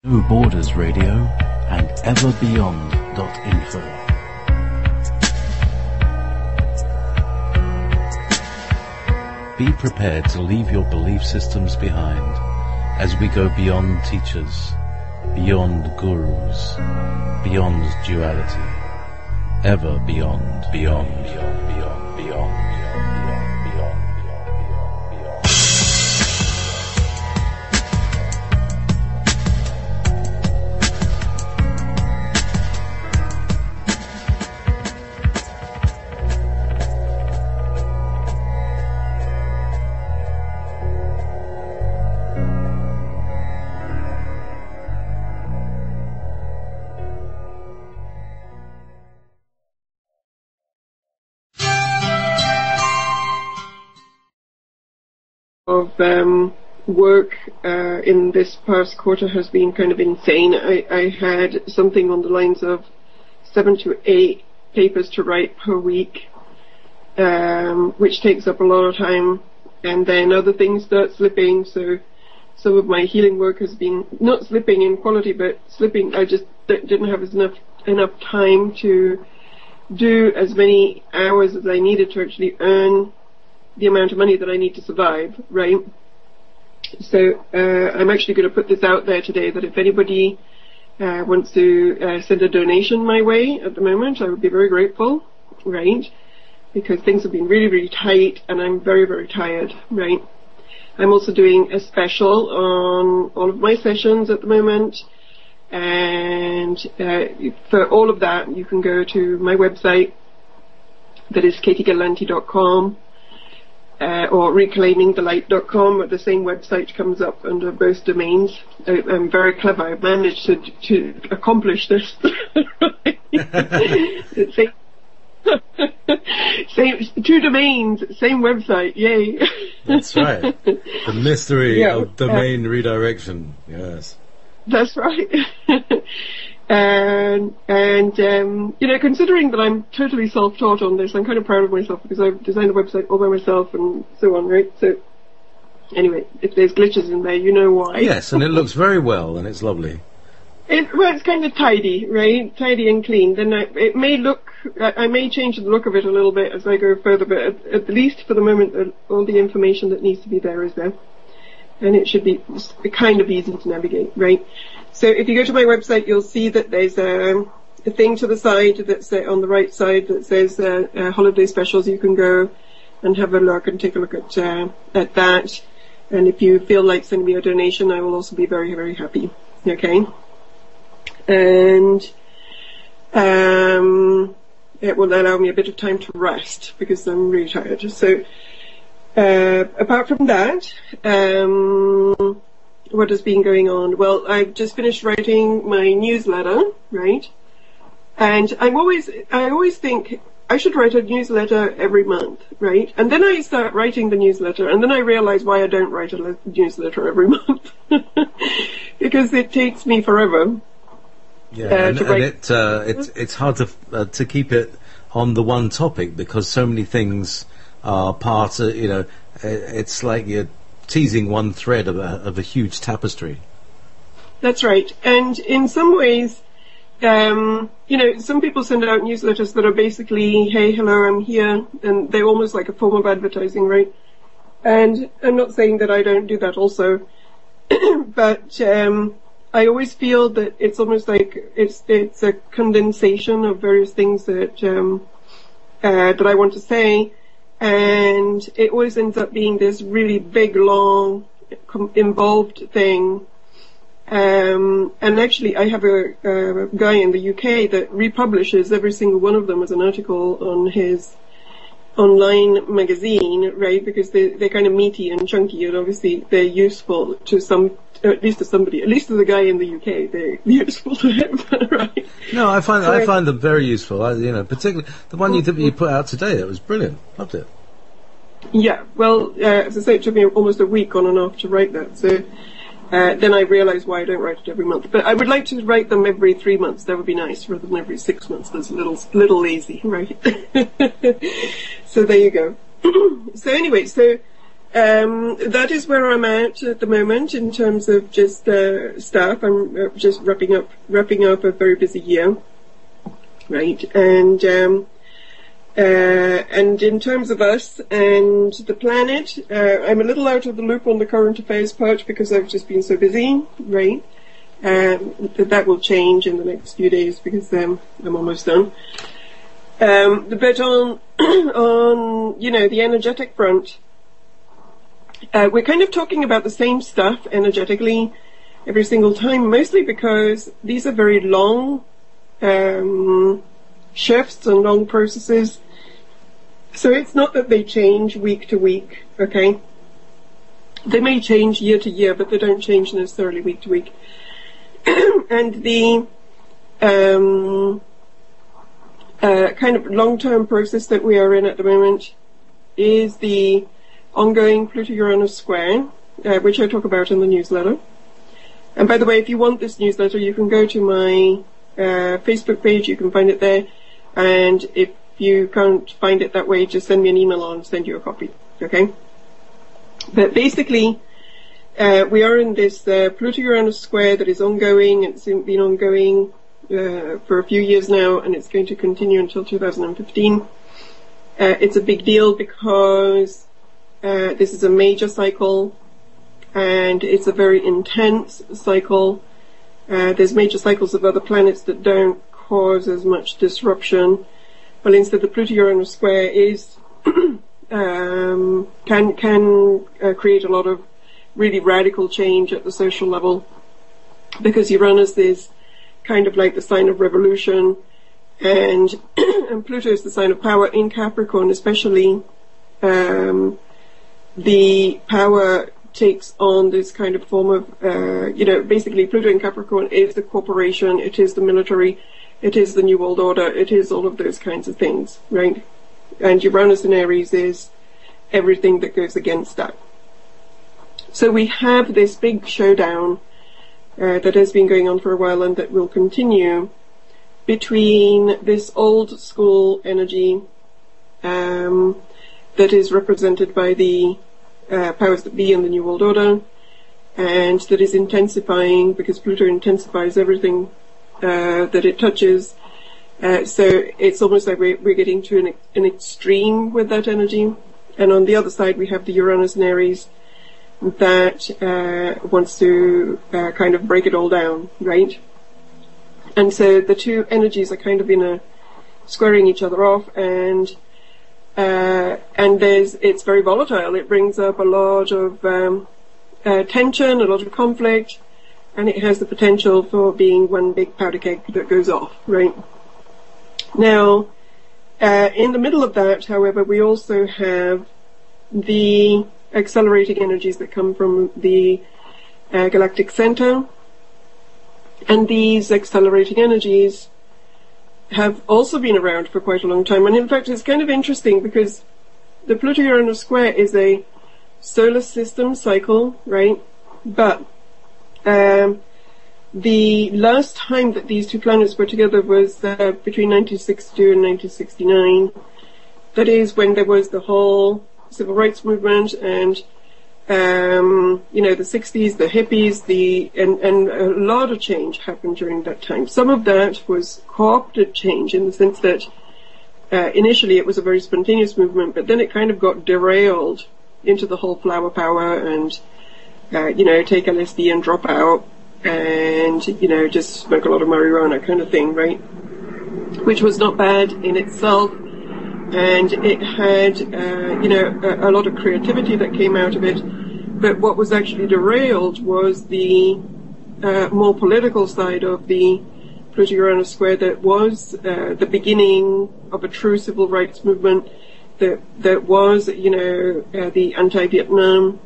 No Borders Radio and everbeyond.info. Be prepared to leave your belief systems behind as we go beyond teachers, beyond gurus, beyond duality, ever beyond, beyond, beyond, beyond, beyond. Of work in this past quarter has been kind of insane. I had something on the lines of 7 to 8 papers to write per week, which takes up a lot of time, and then other things start slipping, so some of my healing work has been not slipping in quality, but slipping. I just didn't have enough time to do as many hours as I needed to actually earn the amount of money that I need to survive, right? So I'm actually going to put this out there today that if anybody wants to send a donation my way at the moment, I would be very grateful, right? Because things have been really, really tight and I'm very, very tired, right? I'm also doing a special on all of my sessions at the moment, and for all of that you can go to my website, that is katiegallanti.com. Or reclaimingthelight.com, the same website comes up under both domains. I'm very clever. I've managed to accomplish this. Same 2 domains, same website. Yay! That's right. The mystery of domain redirection. Yes. That's right. And you know, considering that I'm totally self-taught on this, I'm kind of proud of myself because I've designed a website all by myself and so on, right? So, anyway, if there's glitches in there, you know why. Yes, and it looks very well, and it's lovely. Well, it's kind of tidy, right? Tidy and clean. Then it may look, I may change the look of it a little bit as I go further, but at least for the moment, all the information that needs to be there is there. And it should be kind of easy to navigate, right? So if you go to my website, you'll see that there's a thing to the side that's on the right side that says holiday specials. You can go and have a look and take a look at that. And if you feel like sending me a donation, I will also be very, very happy. Okay? And it will allow me a bit of time to rest because I'm really tired. So apart from that, what has been going on? Well, I've just finished writing my newsletter, right? And I always think I should write a newsletter every month, right? And then I start writing the newsletter, and then I realize why I don't write a newsletter every month. Because it takes me forever. Yeah, and it's hard to keep it on the one topic because so many things are part of, you know, it's like you're teasing one thread of a huge tapestry. That's right. And in some ways, you know, some people send out newsletters that are basically, hey, hello, I'm here, and they're almost like a form of advertising, right? And I'm not saying that I don't do that also, but I always feel that it's almost like it's a condensation of various things that I want to say. And it always ends up being this really big, long, involved thing. And actually, I have a guy in the UK that republishes every single one of them as an article on his online magazine, right? Because they're kind of meaty and chunky, and obviously they're useful to at least to somebody, at least to the guy in the UK, they're useful to him, right? No, I find them very useful. You know, particularly the one you put out today. That was brilliant. Loved it. Yeah, well, as I say, it took me almost a week on and off to write that. So then I realised why I don't write it every month. But I would like to write them every 3 months. That would be nice, rather than every 6 months. That's a little lazy, right? So there you go. So anyway, that is where I'm at the moment in terms of just staff. I'm just wrapping up a very busy year, right? And in terms of us and the planet, I'm a little out of the loop on the current affairs part because I've just been so busy, right? That will change in the next few days because I'm almost done. But on the energetic front, we're kind of talking about the same stuff energetically every single time, mostly because these are very long shifts and long processes. So it's not that they change week to week, okay? They may change year to year, but they don't change necessarily week to week. And the kind of long-term process that we are in at the moment is the ongoing Pluto Uranus square, which I talk about in the newsletter. And by the way, if you want this newsletter, you can go to my Facebook page, you can find it there, and if you can't find it that way, just send me an email, I'll send you a copy, okay? But basically, we are in this Pluto Uranus square that is ongoing. It's been ongoing for a few years now, and it's going to continue until 2015. It's a big deal because this is a major cycle, and it's a very intense cycle. There's major cycles of other planets that don't cause as much disruption. Well, instead, the Pluto Uranus square is can create a lot of really radical change at the social level, because Uranus is kind of like the sign of revolution, and Pluto is the sign of power in Capricorn, especially. The power takes on this kind of form of, basically Pluto in Capricorn is the corporation, it is the military, it is the New World Order, it is all of those kinds of things, right? And Uranus in Aries is everything that goes against that. So we have this big showdown that has been going on for a while and that will continue between this old school energy that is represented by the powers that be in the New World Order, and that is intensifying because Pluto intensifies everything that it touches. So it's almost like we're getting to an extreme with that energy. And on the other side, we have the Uranus in Aries that wants to kind of break it all down, right? And so the two energies are kind of squaring each other off, and it's very volatile. It brings up a lot of tension, a lot of conflict, and it has the potential for being one big powder keg that goes off, right? Now, in the middle of that, however, we also have the accelerating energies that come from the galactic center, and these accelerating energies have also been around for quite a long time. And in fact, it's kind of interesting because the Pluto-Uranus square is a solar system cycle, right? But the last time that these two planets were together was between 1962 and 1969. That is when there was the whole civil rights movement and the 60s, the hippies, and a lot of change happened during that time. Some of that was co-opted change in the sense that initially it was a very spontaneous movement, but then it kind of got derailed into the whole flower power and, take LSD and drop out and, just smoke a lot of marijuana kind of thing, right? Which was not bad in itself. And it had, a lot of creativity that came out of it. But what was actually derailed was the more political side of the Pluto-Uranus square that was the beginning of a true civil rights movement that was, the anti-Vietnam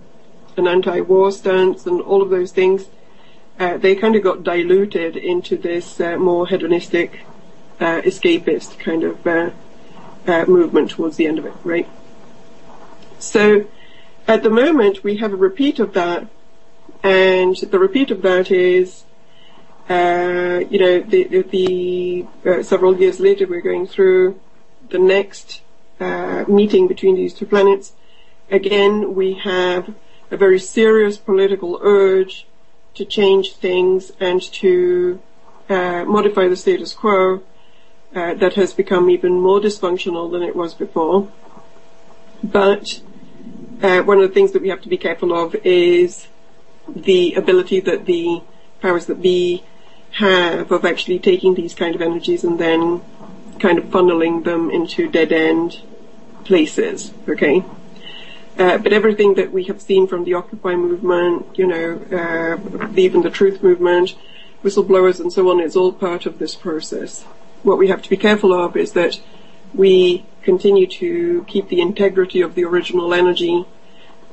and anti-war stance and all of those things. They kind of got diluted into this more hedonistic, escapist kind of movement towards the end of it, right? So at the moment we have a repeat of that, and the repeat of that is, several years later we're going through the next meeting between these two planets, again, we have a very serious political urge to change things and to modify the status quo that has become even more dysfunctional than it was before. But one of the things that we have to be careful of is the ability that the powers that be have of actually taking these kind of energies and then kind of funneling them into dead-end places, okay? But everything that we have seen from the Occupy movement, even the Truth movement, whistleblowers and so on, is all part of this process. What we have to be careful of is that we continue to keep the integrity of the original energy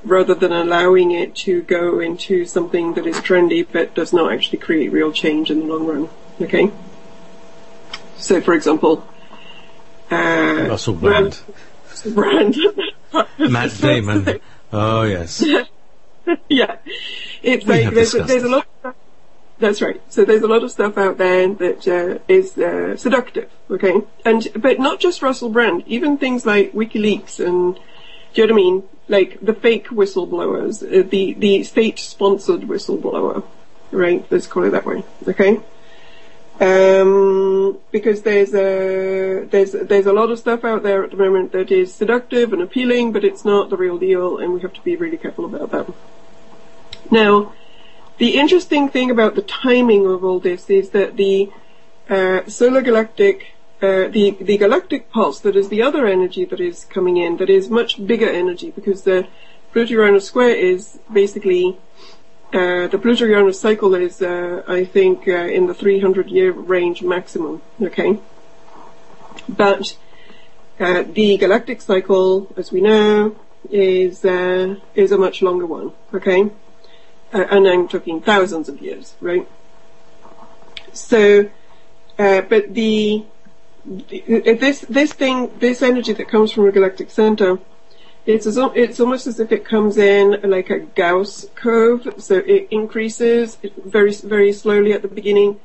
rather than allowing it to go into something that is trendy but does not actually create real change in the long run, okay? So, for example, Russell Brand. Matt Damon. Oh, yes. Yeah. It's like, there's a lot of stuff. That's right. So there's a lot of stuff out there that is seductive, okay? But not just Russell Brand, even things like WikiLeaks and, do you know what I mean? Like the fake whistleblowers, the state-sponsored whistleblower, right? Let's call it that way, okay? Because there's a lot of stuff out there at the moment that is seductive and appealing, but it's not the real deal, and we have to be really careful about that. Now, the interesting thing about the timing of all this is that the solar galactic, the galactic pulse, that is the other energy that is coming in, that is much bigger energy, because the Pluto Uranus square is basically the Pluto Uranus cycle is, I think, in the 300-year range maximum, okay? But the galactic cycle, as we know, is a much longer one, okay? And I'm talking thousands of years, right? So, but this energy that comes from a galactic center, it's almost as if it comes in like a Gauss curve. So it increases very, very slowly at the beginning,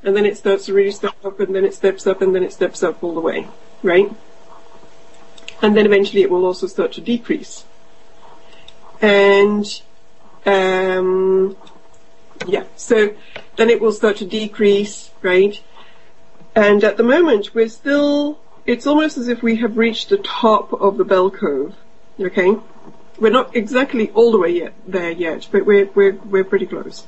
and then it starts to really step up, and then it steps up, and then it steps up all the way, right? And then eventually it will also start to decrease. And so then it will start to decrease, right? And at the moment it's almost as if we have reached the top of the bell curve, okay? We're not exactly all the way there yet, but we're pretty close.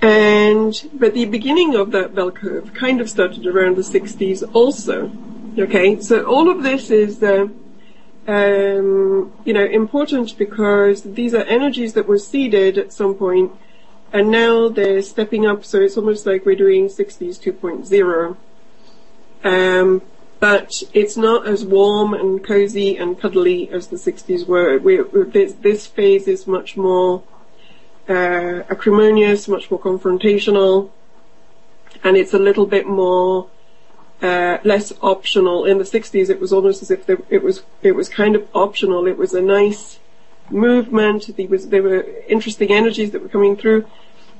But the beginning of that bell curve kind of started around the 60s also, okay? So all of this is important because these are energies that were seeded at some point, and now they're stepping up, so it's almost like we're doing 60s 2.0. But it's not as warm and cozy and cuddly as the 60s were. This phase is much more acrimonious, much more confrontational, and it's a little bit more less optional. In the 60s, it was almost as if it was kind of optional. It was a nice movement. There were interesting energies that were coming through,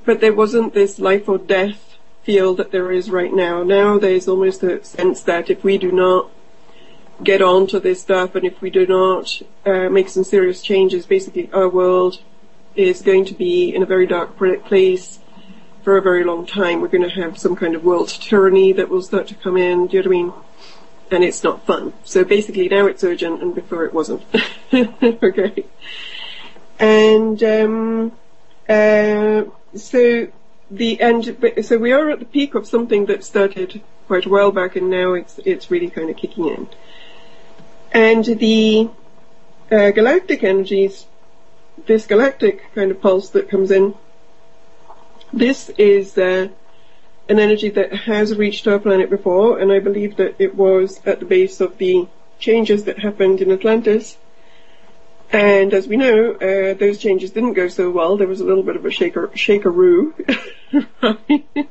but there wasn't this life or death feel that there is right now. Now there's almost a sense that if we do not get on to this stuff, and if we do not make some serious changes, basically our world is going to be in a very dark place for a very long time. We're going to have some kind of world tyranny that will start to come in, do you know what I mean? And it's not fun. So basically now it's urgent, and before it wasn't. Okay. And so we are at the peak of something that started quite a while back, and now it's really kind of kicking in. And the galactic energies, this galactic kind of pulse that comes in, this is an energy that has reached our planet before, and I believe that it was at the base of the changes that happened in Atlantis. And as we know, those changes didn't go so well. There was a little bit of a shakeroo, right?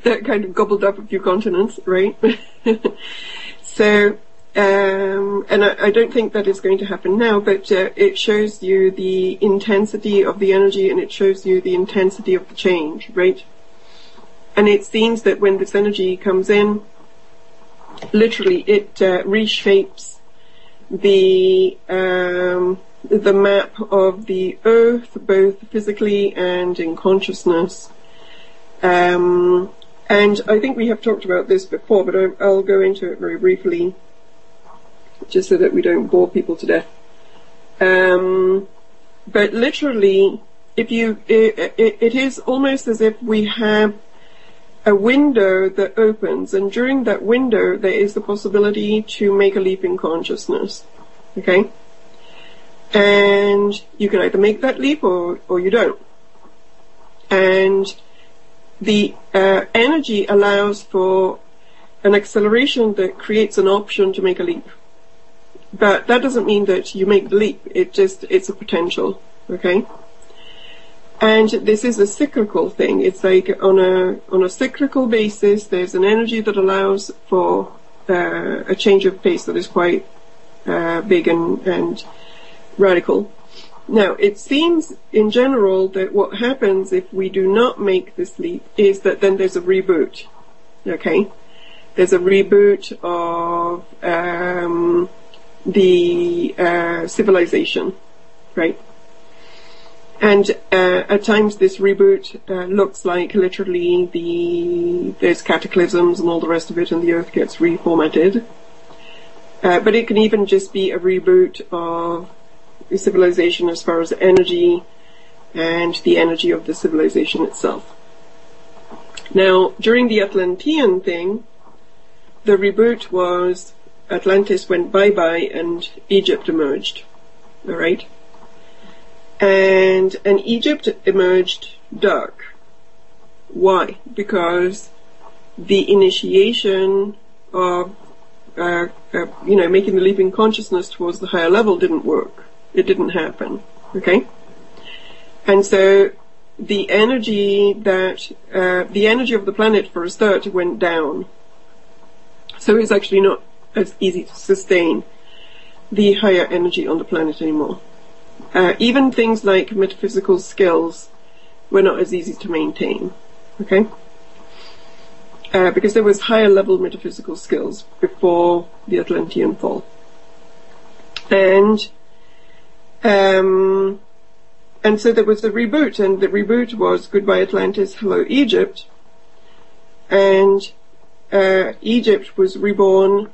That kind of gobbled up a few continents, right? So, and I don't think that is going to happen now, but it shows you the intensity of the energy, and it shows you the intensity of the change, right? And it seems that when this energy comes in, literally it reshapes the map of the Earth, both physically and in consciousness. And I think we have talked about this before, but I'll go into it very briefly, just so that we don't bore people to death. But literally, it is almost as if we have a window that opens, and during that window there is the possibility to make a leap in consciousness. Okay? And you can either make that leap or you don't. And the energy allows for an acceleration that creates an option to make a leap. But that doesn't mean that you make the leap. It's a potential. Okay? And this is a cyclical thing. It's like on a cyclical basis, there's an energy that allows for a change of pace that is quite big and radical. Now, it seems in general that what happens if we do not make this leap is that then there's a reboot. Okay? There's a reboot of the civilization, right? And at times this reboot looks like literally there's cataclysms and all the rest of it, and the Earth gets reformatted. But it can even just be a reboot of the civilization as far as energy and the energy of the civilization itself. Now, during the Atlantean thing, the reboot was Atlantis went bye-bye and Egypt emerged. All right? And Egypt emerged dark. Why? Because the initiation of, making the leap in consciousness towards the higher level didn't work. It didn't happen. Okay? And so the energy of the planet for a start went down. So it's actually not as easy to sustain the higher energy on the planet anymore. Even things like metaphysical skills were not as easy to maintain, okay? Because there was higher level metaphysical skills before the Atlantean fall. And so there was a reboot, and the reboot was Goodbye Atlantis, Hello Egypt. And Egypt was reborn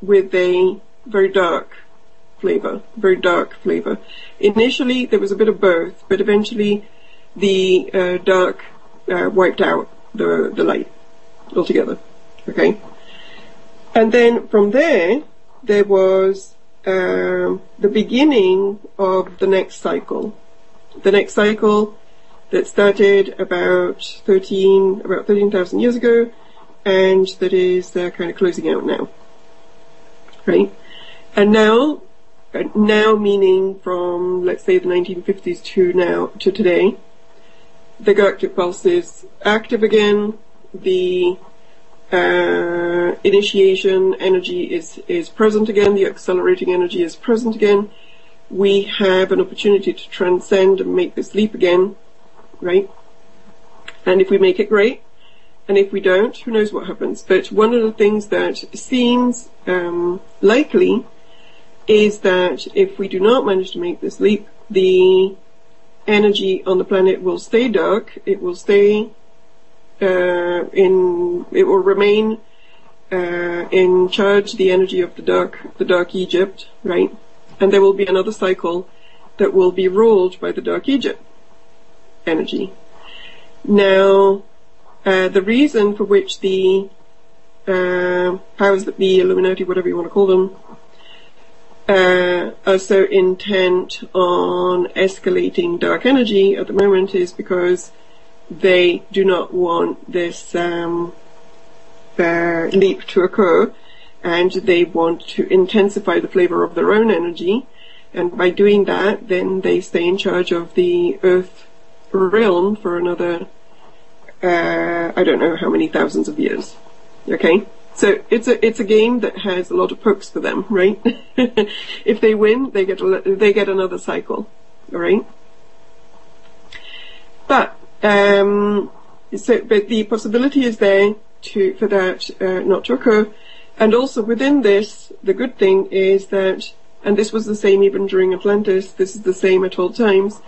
with a very dark flavor. Initially, there was a bit of both, but eventually the dark wiped out the light altogether. Okay? And then from there was the beginning of the next cycle. The next cycle that started about 13,000 years ago, and that is kind of closing out now. Right? And now meaning from, let's say, the 1950s to today, the galactic pulse is active again, the initiation energy is present again, the accelerating energy is present again. We have an opportunity to transcend and make this leap again, right? And if we make it, great. And if we don't, who knows what happens. But one of the things that seems likely is that if we do not manage to make this leap, the energy on the planet will stay dark. It will stay it will remain in charge, the energy of the dark Egypt, right? And there will be another cycle that will be ruled by the dark Egypt energy. Now, the reason for which the powers that be, Illuminati, whatever you want to call them, are so intent on escalating dark energy at the moment is because they do not want this leap to occur, and they want to intensify the flavor of their own energy, and by doing that, then they stay in charge of the Earth realm for another I don't know how many thousands of years. Okay? So it's a game that has a lot of pokes for them, right? If they win, they get another cycle, all right? But the possibility is there for that not to occur, and also within this, the good thing is that and this was the same even during Atlantis, this is the same at all times,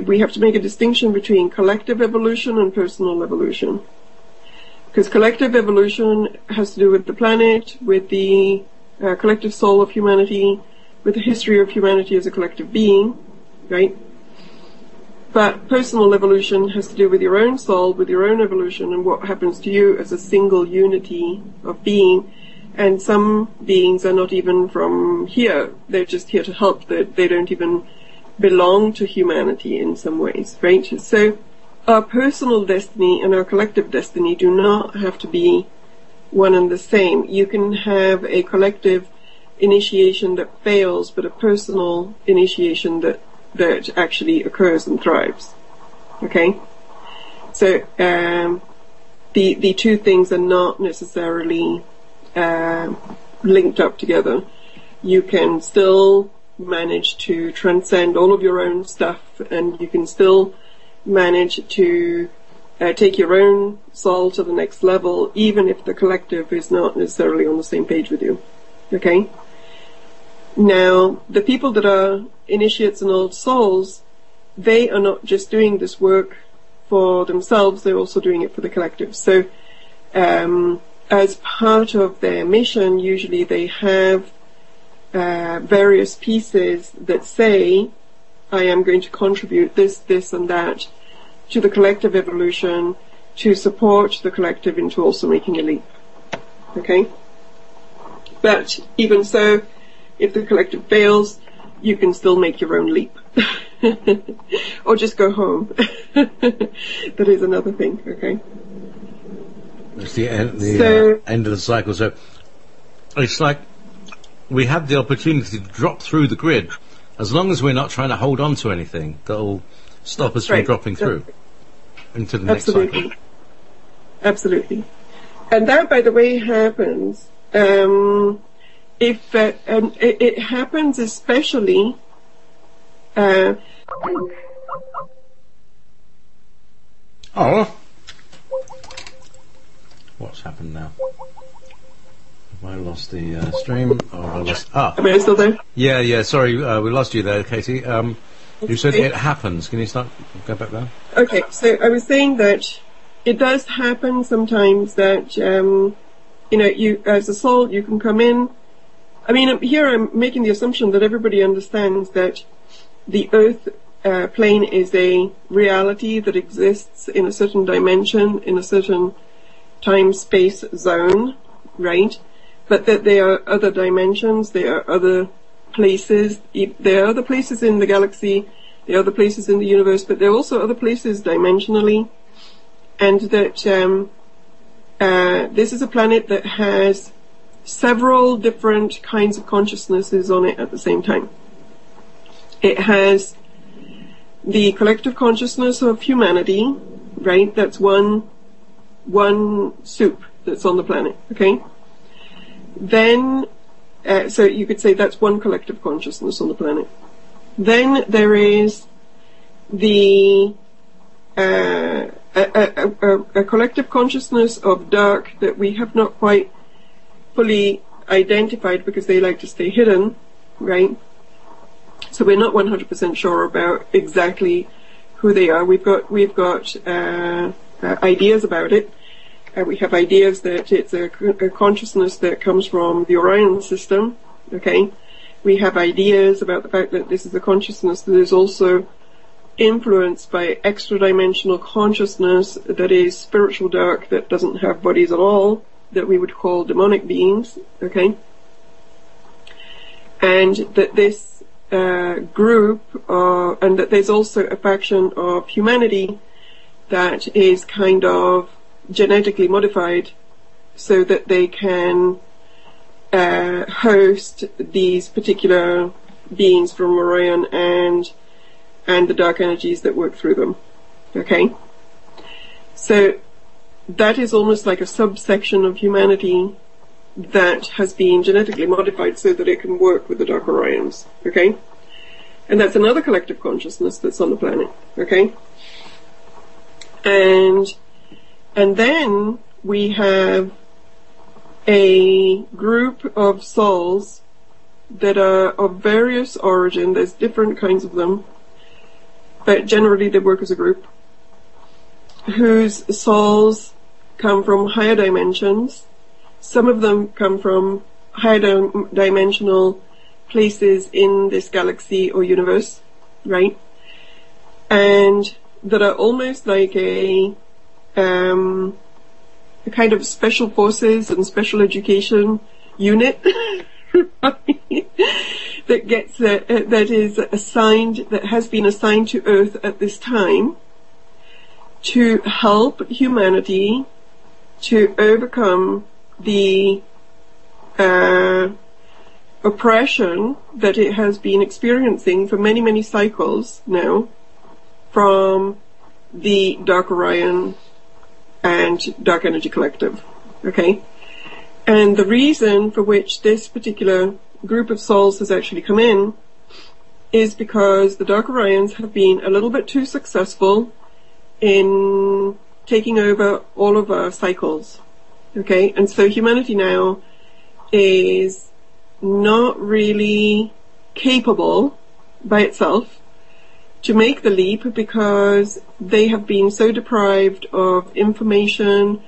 we have to make a distinction between collective evolution and personal evolution. Because collective evolution has to do with the planet, with the collective soul of humanity, with the history of humanity as a collective being, right? But personal evolution has to do with your own soul, with your own evolution, and what happens to you as a single unity of being. And some beings are not even from here. They're just here to help. They don't even belong to humanity in some ways, right? So our personal destiny and our collective destiny do not have to be one and the same. You can have a collective initiation that fails, but a personal initiation that actually occurs and thrives. Okay? So the two things are not necessarily linked up together. You can still manage to transcend all of your own stuff, and you can still manage to take your own soul to the next level, even if the collective is not necessarily on the same page with you. Okay? Now, the people that are initiates and old souls, they are not just doing this work for themselves, they're also doing it for the collective. So, as part of their mission, usually they have various pieces that say, I am going to contribute this, this, and that to the collective evolution to support the collective into also making a leap. Okay? But even so, if the collective fails, you can still make your own leap. Or just go home. That is another thing, okay? It's the end of the cycle. So it's like we have the opportunity to drop through the grid as long as we're not trying to hold on to anything that'll stop us from dropping through into the next cycle. Absolutely. And that, by the way, happens if it happens especially what's happened now? Have I lost the stream? Or have I lost? Am I still there? Yeah. Sorry, we lost you there, Katie. You said it happens. Can you go back there? Okay, so I was saying that it does happen sometimes that you as a soul you can come in. I mean, here I'm making the assumption that everybody understands that the Earth plane is a reality that exists in a certain dimension, in a certain time-space zone, right? But that there are other dimensions, there are other places, there are other places in the galaxy, there are other places in the universe, but there are also other places dimensionally, and that this is a planet that has several different kinds of consciousnesses on it at the same time. It has the collective consciousness of humanity, right? That's one soup that's on the planet, okay? Then, so you could say that's one collective consciousness on the planet. Then there is the a collective consciousness of dark that we have not quite fully identified because they like to stay hidden, right? So we're not 100% sure about exactly who they are. We've got ideas about it. We have ideas that it's a consciousness that comes from the Orion system, okay? We have ideas about the fact that this is a consciousness that is also influenced by extra-dimensional consciousness that is spiritual dark, that doesn't have bodies at all, that we would call demonic beings, okay? And that this group, and that there's also a faction of humanity that is kind of genetically modified so that they can host these particular beings from Orion and the dark energies that work through them. Okay? So that is almost like a subsection of humanity that has been genetically modified so that it can work with the dark Orions. Okay? And that's another collective consciousness that's on the planet. Okay? And then we have a group of souls that are of various origin. There's different kinds of them, but generally they work as a group, whose souls come from higher dimensions. Some of them come from higher dimensional places in this galaxy or universe, right? And that are almost like a kind of special forces and special education unit that gets that is assigned, that has been assigned to Earth at this time to help humanity to overcome the oppression that it has been experiencing for many, many cycles now from the Dark Orion and Dark Energy Collective. Okay? And the reason for which this particular group of souls has actually come in is because the Dark Orions have been a little bit too successful in taking over all of our cycles. Okay? And so humanity now is not really capable by itself to make the leap, because they have been so deprived of information,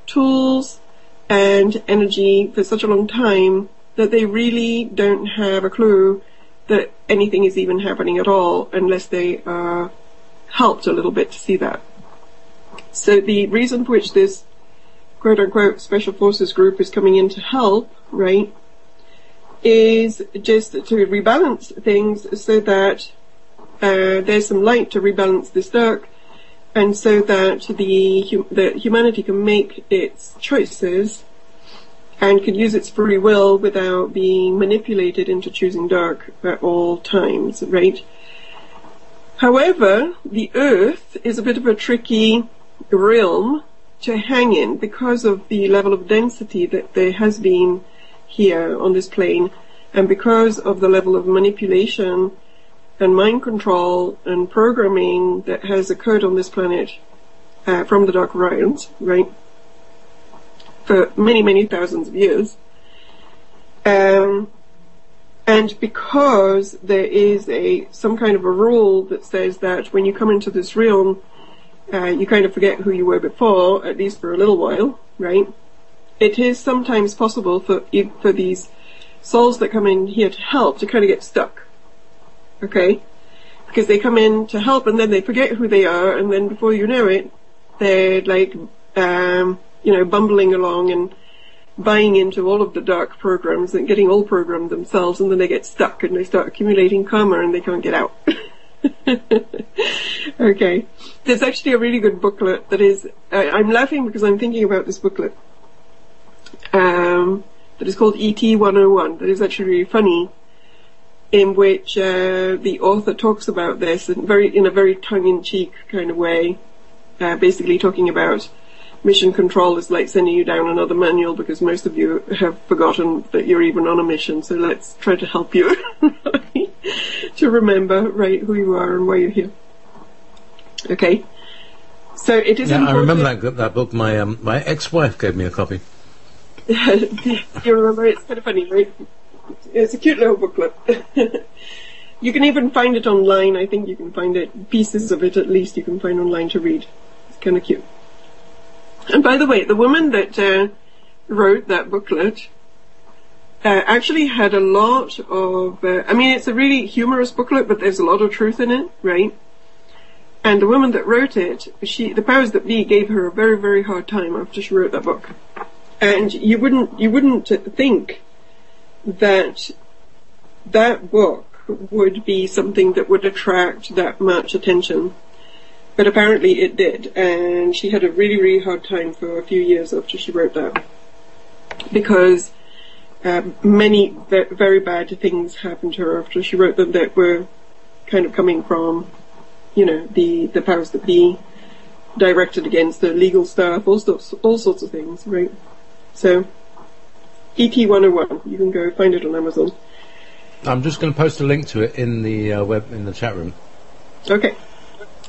tools, and energy for such a long time that they really don't have a clue that anything is even happening at all unless they are helped a little bit to see that. So the reason for which this quote-unquote special forces group is coming in to help, right, is just to rebalance things so that there's some light to rebalance this dark, and so that that humanity can make its choices and can use its free will without being manipulated into choosing dark at all times, right? However, the Earth is a bit of a tricky realm to hang in because of the level of density that there has been here on this plane, and because of the level of manipulation and mind control and programming that has occurred on this planet from the Dark Orions, right, for many, many thousands of years. And because there is some kind of a rule that says that when you come into this realm, you kind of forget who you were before, at least for a little while, right? It is sometimes possible for these souls that come in here to help to kind of get stuck. Okay? Because they come in to help and then they forget who they are, and then before you know it, they're like, bumbling along and buying into all of the dark programs and getting all programmed themselves, and then they get stuck and they start accumulating karma and they can't get out. Okay. There's actually a really good booklet that is, I'm laughing because I'm thinking about this booklet, that is called ET 101, that is actually really funny, in which the author talks about this in a very tongue-in-cheek kind of way, basically talking about mission control is like sending you down another manual because most of you have forgotten that you're even on a mission, so let's try to help you to remember, right, who you are and why you're here. Okay. So it is important. I remember that book. My ex-wife gave me a copy. You remember? It's kind of funny, right? It's a cute little booklet. You can even find it online. I think you can find it, pieces of it at least, you can find online to read. It's kind of cute. And by the way, the woman that wrote that booklet actually had a lot of, it's a really humorous booklet, but there's a lot of truth in it, right? And the woman that wrote it, the powers that be gave her a very, very hard time after she wrote that book. And you wouldn't think that that book would be something that would attract that much attention. But apparently it did, and she had a really, really hard time for a few years after she wrote that. Because many very bad things happened to her after she wrote them that were kind of coming from, the powers that be, directed against the legal stuff, all sorts of things, right? So, ET 101, you can go find it on Amazon. I'm just going to post a link to it in the in the chat room. Okay.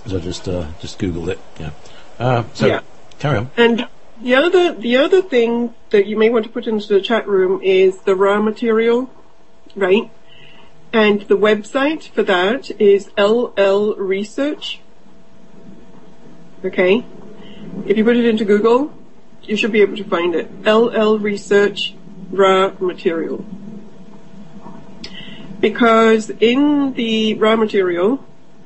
So I just googled it. Yeah. Yeah. Carry on. And the other thing that you may want to put into the chat room is the raw material right? And the website for that is LL Research. Okay? If you put it into Google, you should be able to find it. LL Research Raw Material. Because in the raw material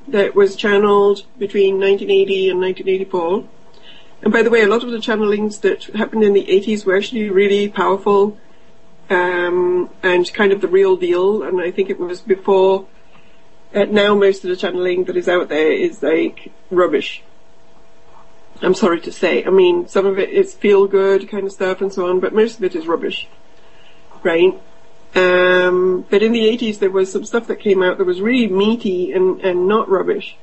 that was channeled between 1980 and 1984, and by the way, a lot of the channelings that happened in the 80s were actually really powerful, and kind of the real deal, and I think it was before. Now most of the channeling that is out there is like rubbish. I'm sorry to say. I mean, some of it is feel good kind of stuff and so on, but most of it is rubbish, right? But in the 80s there was some stuff that came out that was really meaty and not rubbish.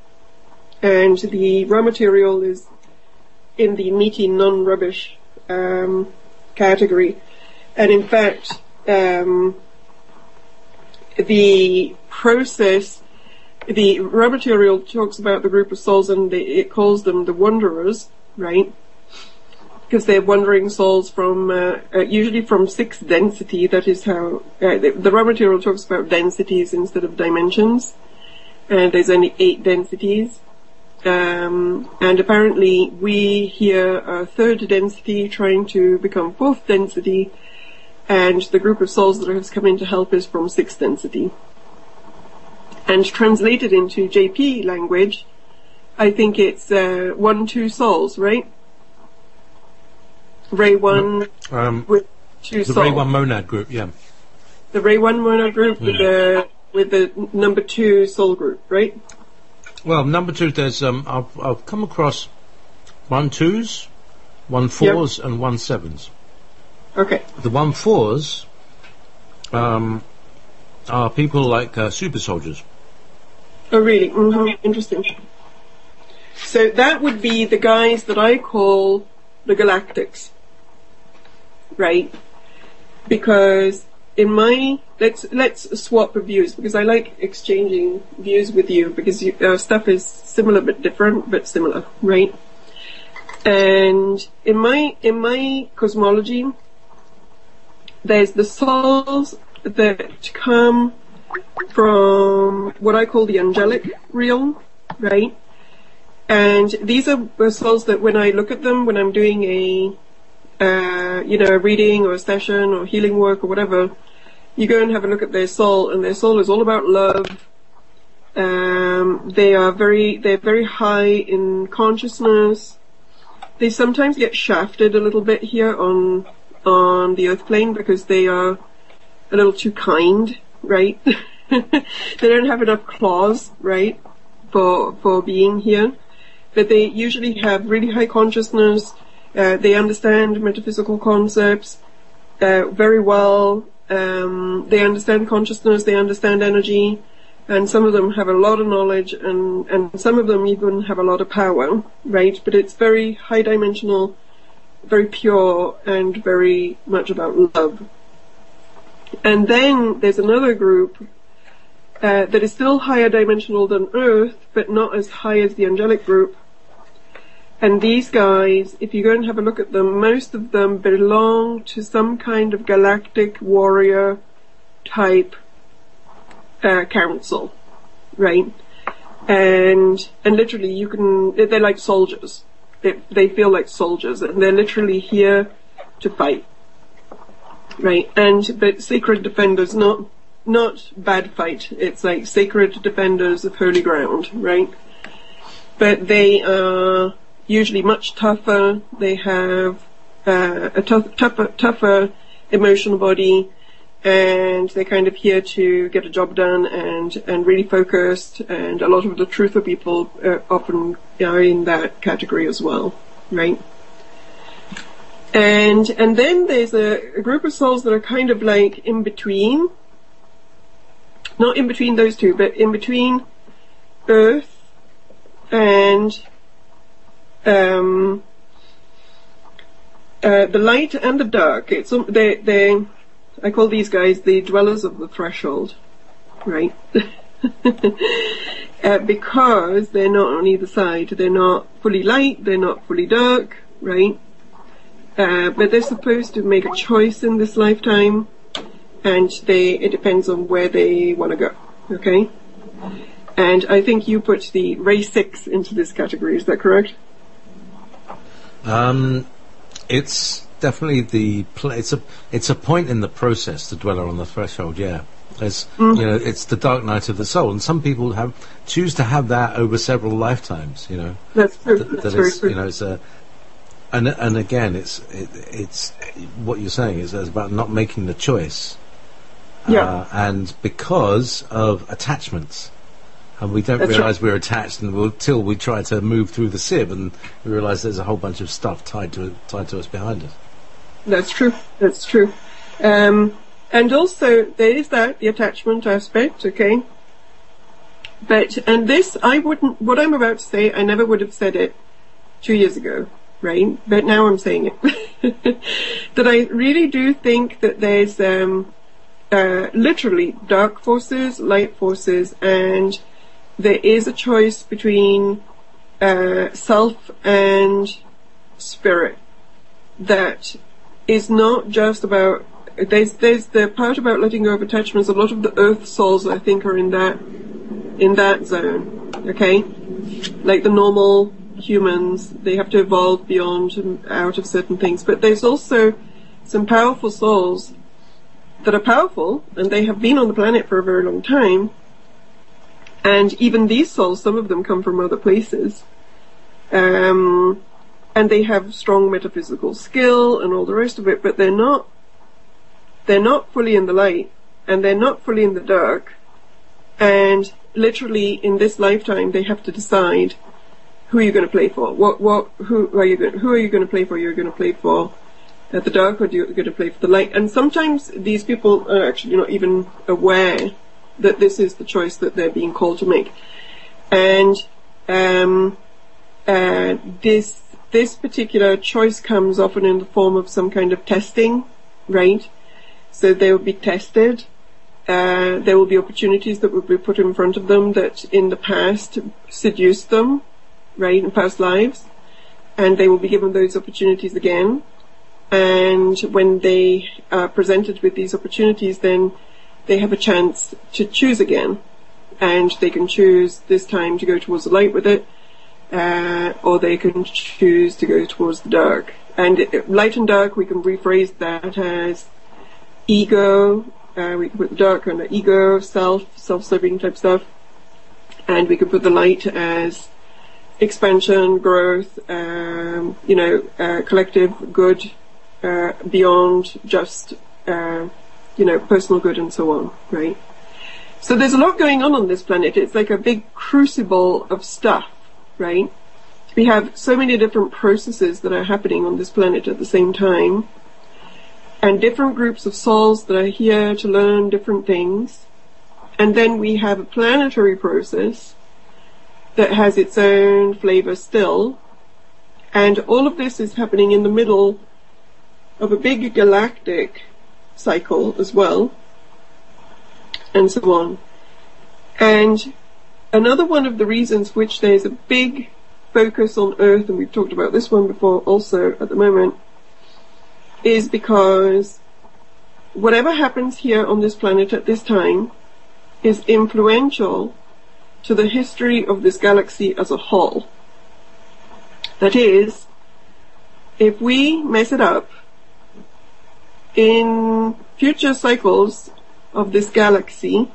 And the raw material is in the meaty, non-rubbish category. And in fact, the process, the raw material talks about the group of souls, and it calls them the wanderers, right? Because they're wandering souls from, usually from 6 density. That is how, the raw material talks about densities instead of dimensions. And there's only 8 densities. And apparently we here are 3rd density trying to become 4th density. And the group of souls that has come in to help is from 6th density. And translated into JP language, I think it's 1-2 souls, right? Ray 1 with 2 souls. The Ray 1 monad group, yeah. The Ray 1 monad group with the number 2 soul group, right? Well, number 2, there's I've come across 1-2s, 1-4s, and 1-7s. Okay. The 1-4s are people like super soldiers. Oh, really? Mm-hmm. Interesting. So that would be the guys that I call the galactics, right? Because in my let's swap views, because I like exchanging views with you, because our stuff is similar but different, but similar, right? And in my cosmology, there's the souls that come from what I call the angelic realm, right? And these are souls that when I look at them, when I'm doing a reading or a session or healing work or whatever, you go and have a look at their soul, and their soul is all about love. They're very high in consciousness. They sometimes get shafted a little bit here on the earth plane because they are a little too kind, right? They don't have enough claws, right, for being here. But they usually have really high consciousness. They understand metaphysical concepts very well. They understand consciousness. They understand energy. And some of them have a lot of knowledge, and some of them even have a lot of power, right? But it's very high dimensional, very pure, and very much about love. And then there's another group that is still higher dimensional than Earth, but not as high as the angelic group. And these guys, if you go and have a look at them, most of them belong to some kind of galactic warrior type council, right? And literally they're like soldiers. They feel like soldiers, and they're literally here to fight, right? But sacred defenders, not bad fight. It's like sacred defenders of holy ground, right? But they are usually much tougher. They have a tougher emotional body, and they're kind of here to get a job done and really focused. And a lot of the truther people often are in that category as well, right? And then there's a group of souls that are kind of like in between. Not in between those two, but in between Earth and the light and the dark. I call these guys the dwellers of the threshold, right? Because they're not on either side. They're not fully light, they're not fully dark, right? But they're supposed to make a choice in this lifetime. and it depends on where they want to go. Okay? And I think you put the Ray 6 into this category, is that correct? It's definitely it's a point in the process, the dweller on the threshold. Yeah, it's it's the dark night of the soul, and some people choose to have that over several lifetimes. That's true. That's very true. It's a and again, it's what you're saying is about not making the choice. And because of attachments. And we don't realise we're attached until we try to move through the sieve, and we realise there's a whole bunch of stuff tied to us behind us. That's true. That's true. And also there is the attachment aspect, okay? And this, what I'm about to say, I never would have said it 2 years ago, right? But now I'm saying it. That I really do think that there's literally dark forces, light forces, and there is a choice between self and spirit that is not just about. There's the part about letting go of attachments. A lot of the Earth souls, I think, are in that zone. Okay, like the normal humans, they have to evolve beyond and out of certain things. But there's also some powerful souls that are powerful, and they have been on the planet for a very long time. And even these souls, some of them come from other places. And they have strong metaphysical skill and all the rest of it, but they're not fully in the light, and they're not fully in the dark. And literally in this lifetime, they have to decide who you're going to play for. Who are you going to play for? You're going to play for the dark, or you're going to play for the light. And sometimes these people are actually not even aware that this is the choice that they're being called to make. And this particular choice comes often in the form of some kind of testing, right? So they will be tested. There will be opportunities that will be put in front of them that in the past seduced them, right, in past lives. And they will be given those opportunities again. And when they are presented with these opportunities, then they have a chance to choose again, and they can choose this time to go towards the light with it, or they can choose to go towards the dark. And light and dark, we can rephrase that as ego. We can put the dark under ego, self-serving type stuff, and we can put the light as expansion, growth, collective good, beyond just personal good and so on, right? So there's a lot going on this planet. It's like a big crucible of stuff, right? We have so many different processes that are happening on this planet at the same time, and different groups of souls that are here to learn different things. And then we have a planetary process that has its own flavor still, and all of this is happening in the middle of a big galactic cycle as well, and so on. And another one of the reasons which there's a big focus on Earth, and we've talked about this one before also at the moment, is because whatever happens here on this planet at this time is influential to the history of this galaxy as a whole. That is, if we mess it up, in future cycles of this galaxy,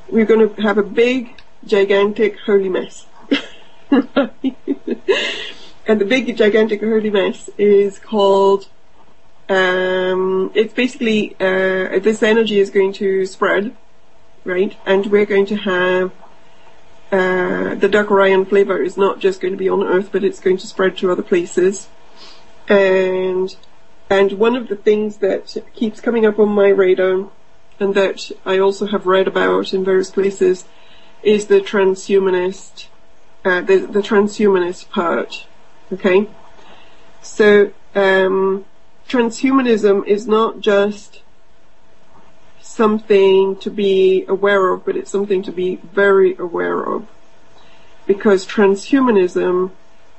we're going to have a big, gigantic, holy mess. Right? And the big, gigantic, holy mess is called, it's basically, this energy is going to spread, right? And we're going to have, the Dark Orion flavor is not just going to be on Earth, but it's going to spread to other places. And one of the things that keeps coming up on my radar, and that I also have read about in various places, is the transhumanist, the transhumanist part. Okay, so transhumanism is not just something to be aware of, but it's something to be very aware of, because transhumanism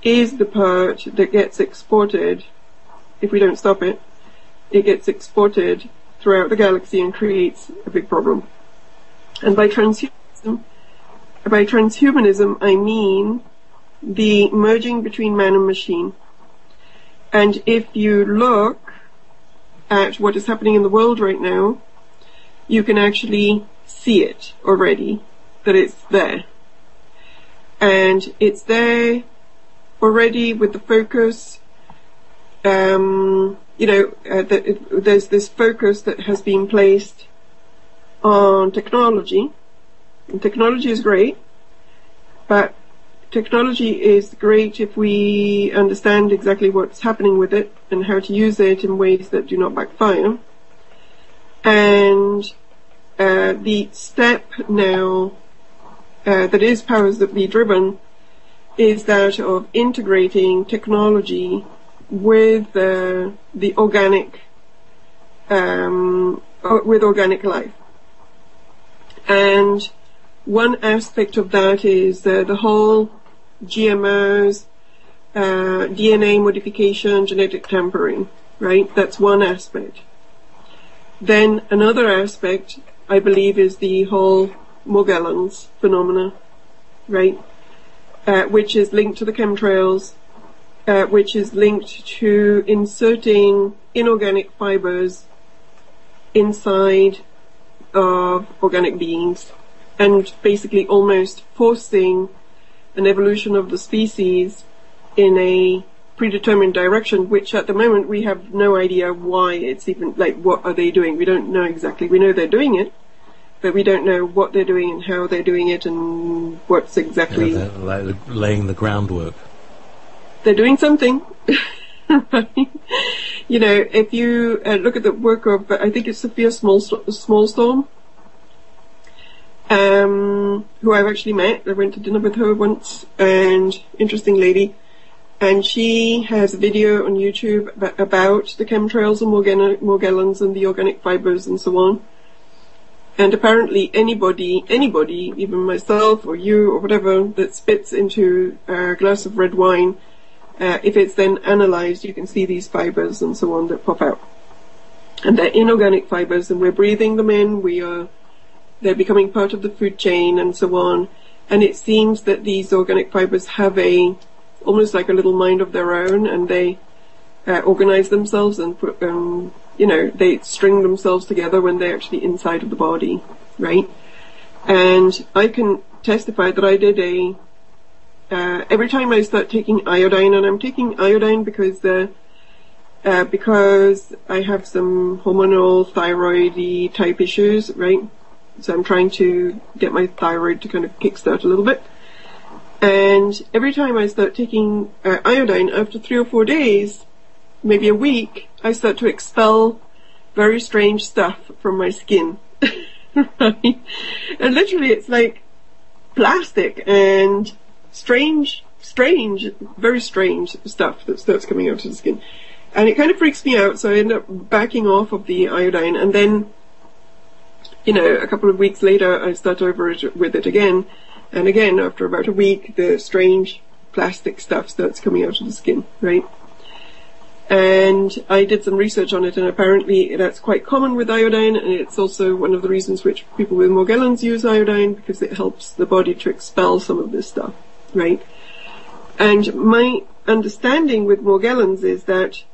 is the part that gets exported. If we don't stop it, it gets exported throughout the galaxy and creates a big problem. And by transhumanism, I mean the merging between man and machine. And if you look at what is happening in the world right now, you can actually see it already, that it's there. And it's there already with the focus, there's this focus that has been placed on technology. And technology is great, but technology is great if we understand exactly what's happening with it and how to use it in ways that do not backfire. And the step now that is powers that be driven is that of integrating technology with the organic with organic life. And one aspect of that is the whole GMOs, DNA modification, genetic tampering, right? That's one aspect. Then another aspect, I believe, is the whole Morgellons phenomena, right? Which is linked to the chemtrails, which is linked to inserting inorganic fibers inside of organic beings, and basically almost forcing an evolution of the species in a predetermined direction, which at the moment we have no idea why it's even, like, what are they doing? We don't know exactly. We know they're doing it, but we don't know what they're doing and how they're doing it and what's exactly... they're like laying the groundwork. They're doing something. Right? You know, if you look at the work of, I think it's Sophia Smallstorm, who I've actually met. I went to dinner with her once, and interesting lady. And she has a video on YouTube about the chemtrails and Morgellons and the organic fibers and so on. And apparently anybody, even myself or you or whatever, that spits into a glass of red wine, if it's then analysed, you can see these fibers and so on that pop out. And they're inorganic fibers, and we're breathing them in, they're becoming part of the food chain and so on. And it seems that these organic fibers have almost like a little mind of their own, and they organize themselves and put, they string themselves together when they're actually inside of the body, right? And I can testify that I did every time I start taking iodine, and I'm taking iodine because I have some hormonal thyroid-y type issues, right? So I'm trying to get my thyroid to kind of kickstart a little bit. And every time I start taking iodine, after 3 or 4 days, maybe a week, I start to expel very strange stuff from my skin. Right? And literally it's like plastic and strange, very strange stuff that starts coming out of the skin. And it kind of freaks me out, so I end up backing off of the iodine, and then, a couple of weeks later, I start over with it again. And again, after about a week, the strange plastic stuff starts coming out of the skin, right? And I did some research on it, and apparently that's quite common with iodine, and it's also one of the reasons which people with Morgellons use iodine, because it helps the body to expel some of this stuff, right? And my understanding with Morgellons is that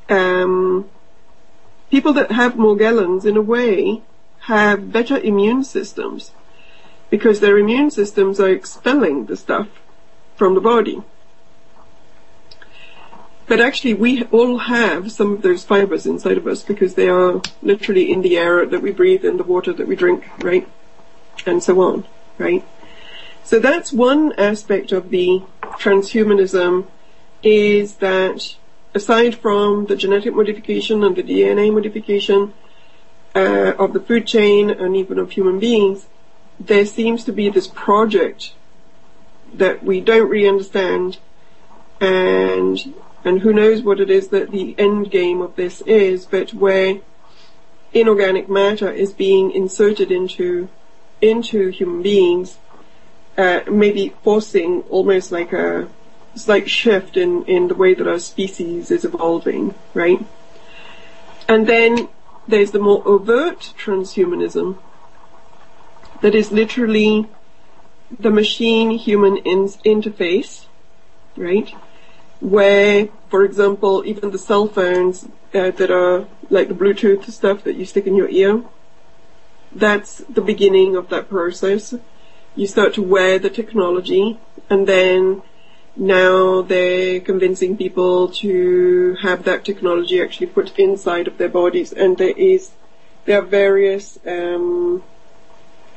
people that have Morgellons, in a way, have better immune systems, because their immune systems are expelling the stuff from the body. But actually we all have some of those fibers inside of us, because they are literally in the air that we breathe, in the water that we drink, right? And so on, right? So that's one aspect of the transhumanism, is that aside from the genetic modification and the DNA modification of the food chain and even of human beings, there seems to be this project that we don't really understand, and who knows what it is that the end game of this is, but where inorganic matter is being inserted into human beings, maybe forcing almost like a slight shift in the way that our species is evolving, right? And then there's the more overt transhumanism. That is literally the machine-human interface, right? Where, for example, even the cell phones that are like the Bluetooth stuff that you stick in your ear, that's the beginning of that process. You start to wear the technology, and then now they're convincing people to have that technology actually put inside of their bodies, and there are various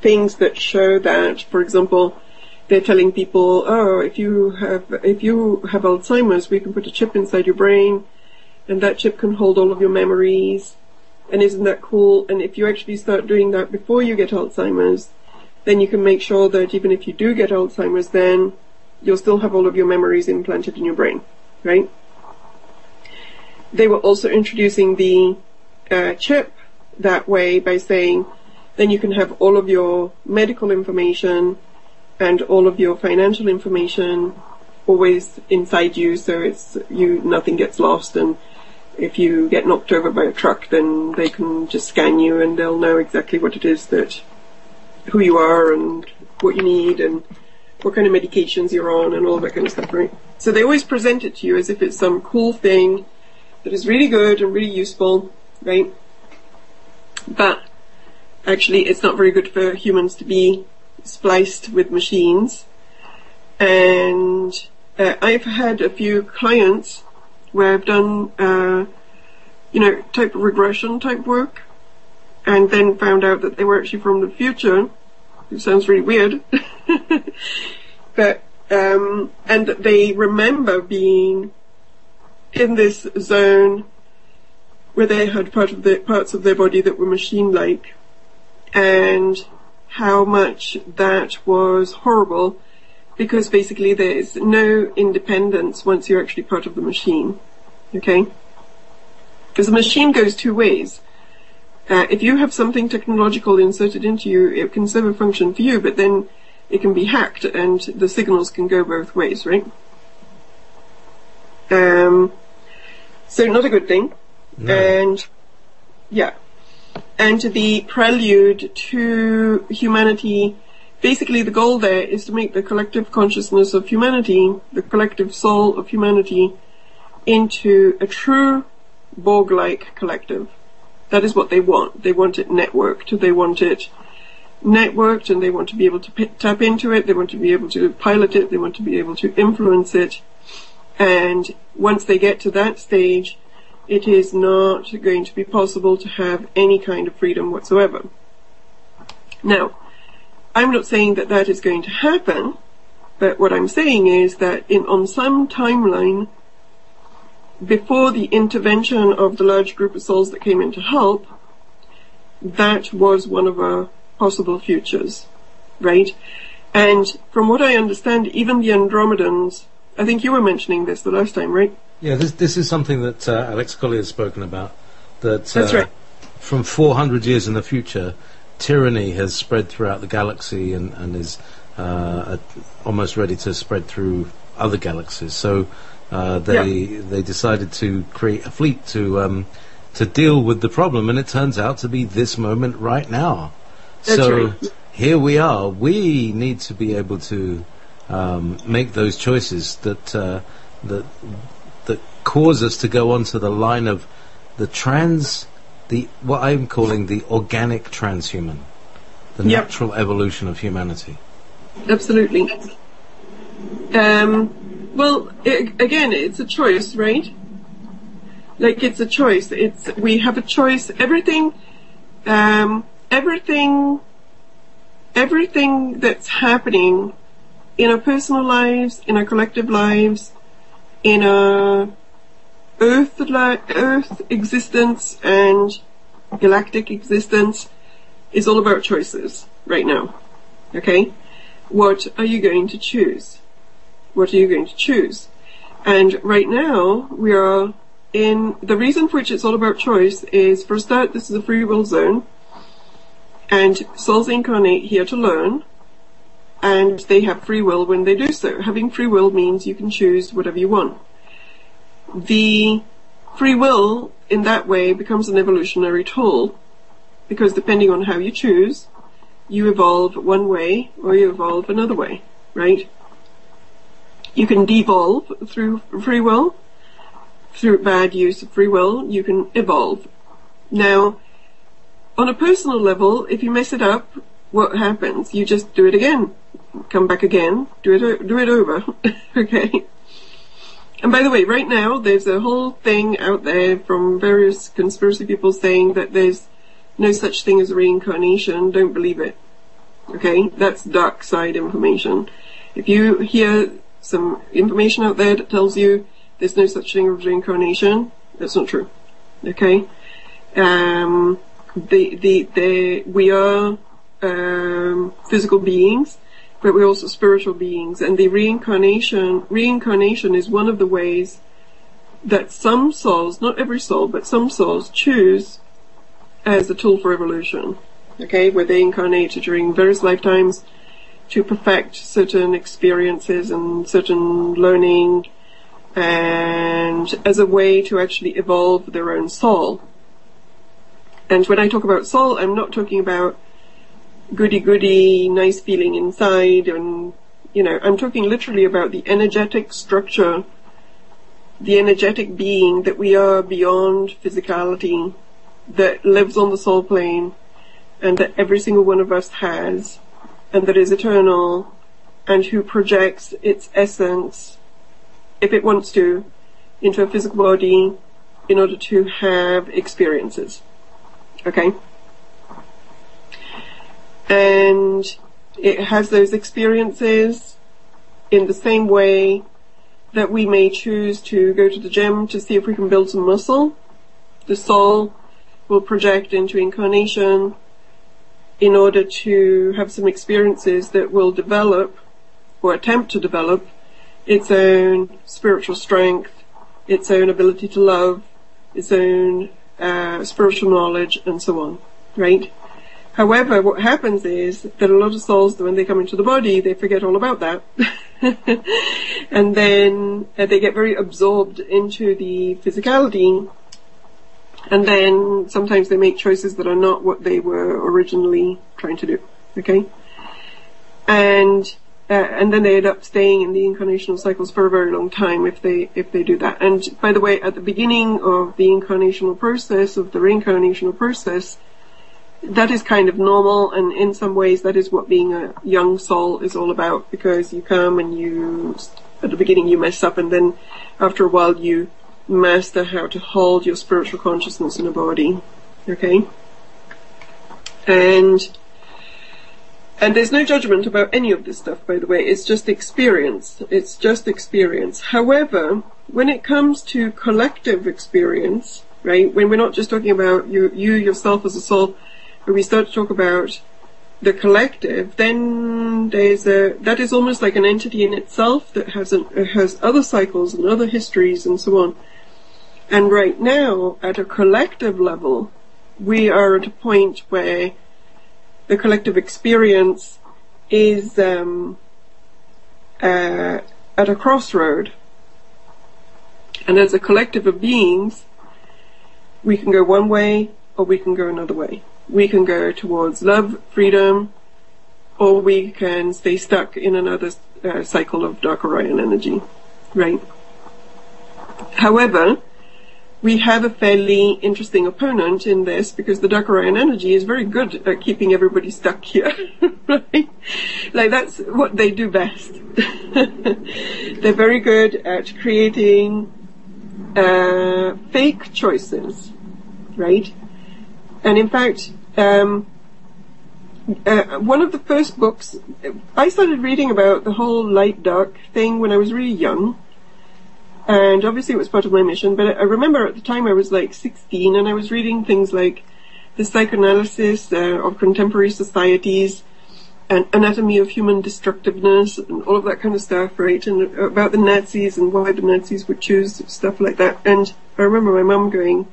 things that show that. For example, they're telling people, oh, if you have Alzheimer's, we can put a chip inside your brain, and that chip can hold all of your memories. And isn't that cool? And if you actually start doing that before you get Alzheimer's, then you can make sure that even if you do get Alzheimer's, then you'll still have all of your memories implanted in your brain, right? They were also introducing the chip that way by saying, then you can have all of your medical information and all of your financial information always inside you, so nothing gets lost, and if you get knocked over by a truck, then they can just scan you and they'll know exactly what it is who you are and what you need and what kind of medications you're on and all that kind of stuff, right? So they always present it to you as if it's some cool thing that is really good and really useful, right? But actually it's not very good for humans to be spliced with machines. And I've had a few clients where I've done, type of regression type work, and then found out that they were actually from the future. It sounds really weird. But, and they remember being in this zone where they had parts of their body that were machine-like, and how much that was horrible, because basically there is no independence once you're actually part of the machine, okay? Because the machine goes two ways. If you have something technological inserted into you, it can serve a function for you, but then it can be hacked and the signals can go both ways, right? So not a good thing. No. And yeah. And the prelude to humanity, basically the goal there is to make the collective consciousness of humanity, the collective soul of humanity, into a true Borg-like collective. That is what they want. They want it networked. They want it networked, and they want to be able to tap into it. They want to be able to pilot it. They want to be able to influence it. And once they get to that stage, it is not going to be possible to have any kind of freedom whatsoever. Now, I'm not saying that that is going to happen, but what I'm saying is that on some timeline, before the intervention of the large group of souls that came in to help, that was one of our possible futures, right? And from what I understand, even the Andromedans, I think you were mentioning this the last time, right? Yeah, this is something that Alex Collier has spoken about, that's right. From 400 years in the future, tyranny has spread throughout the galaxy and is almost ready to spread through other galaxies. So they decided to create a fleet to deal with the problem, and it turns out to be this moment right now. That's right. Here we are. We need to be able to make those choices that cause us to go onto the line of what I'm calling the organic transhuman, the natural evolution of humanity. Absolutely. Well, again, it's a choice, right? Like, it's a choice. We have a choice. Everything that's happening in our personal lives, in our collective lives, in our Earth existence and galactic existence is all about choices right now. Okay? What are you going to choose? What are you going to choose? And right now, we are in, the reason for which it's all about choice is, for a start, this is a free will zone, and souls incarnate here to learn, and they have free will when they do so. Having free will means you can choose whatever you want. The free will, in that way, becomes an evolutionary tool, because depending on how you choose, you evolve one way or you evolve another way, right? You can devolve through free will. Through bad use of free will, you can evolve. Now, on a personal level, if you mess it up, what happens? You just do it again. Come back again. Do it over. Okay? And by the way, right now, there's a whole thing out there from various conspiracy people saying that there's no such thing as reincarnation. Don't believe it. Okay? That's dark side information. If you hear some information out there that tells you there's no such thing as reincarnation, that's not true. Okay? We are physical beings, but we're also spiritual beings, and the reincarnation is one of the ways that some souls, not every soul, but some souls choose as a tool for evolution. Okay? Where they incarnate during various lifetimes to perfect certain experiences and certain learning, and as a way to actually evolve their own soul. And when I talk about soul, I'm not talking about goody-goody, nice feeling inside, and, I'm talking literally about the energetic structure, the energetic being that we are beyond physicality, that lives on the soul plane, and that every single one of us has, and that is eternal, and who projects its essence, if it wants to, into a physical body in order to have experiences. Okay? And it has those experiences in the same way that we may choose to go to the gym to see if we can build some muscle. The soul will project into incarnation in order to have some experiences that will develop, or attempt to develop, its own spiritual strength, its own ability to love, its own spiritual knowledge, and so on, right? However, what happens is that a lot of souls, when they come into the body, they forget all about that. And then they get very absorbed into the physicality, and then sometimes they make choices that are not what they were originally trying to do, okay? And then they end up staying in the incarnational cycles for a very long time if they do that. And by the way, at the beginning of the incarnational process, of the reincarnational process, that is kind of normal, and in some ways that is what being a young soul is all about, because you come and at the beginning you mess up, and then after a while you master how to hold your spiritual consciousness in a body, okay? And there's no judgment about any of this stuff, by the way. It's just experience. It's just experience. However, when it comes to collective experience, right, when we're not just talking about you yourself as a soul, when we start to talk about the collective, then that is almost like an entity in itself that has other cycles and other histories and so on. And right now, at a collective level, we are at a point where the collective experience is at a crossroad. And as a collective of beings, we can go one way or we can go another way. We can go towards love, freedom, or we can stay stuck in another cycle of dark Orion energy, right? However, we have a fairly interesting opponent in this, because the dark Orion energy is very good at keeping everybody stuck here, right? Like, that's what they do best. They're very good at creating fake choices, right? And in fact, one of the first books, I started reading about the whole light-dark thing when I was really young. And obviously it was part of my mission, but I remember at the time I was like 16, and I was reading things like the psychoanalysis of contemporary societies and anatomy of human destructiveness and all of that kind of stuff, right? And about the Nazis and why the Nazis would choose stuff like that. And I remember my mum going,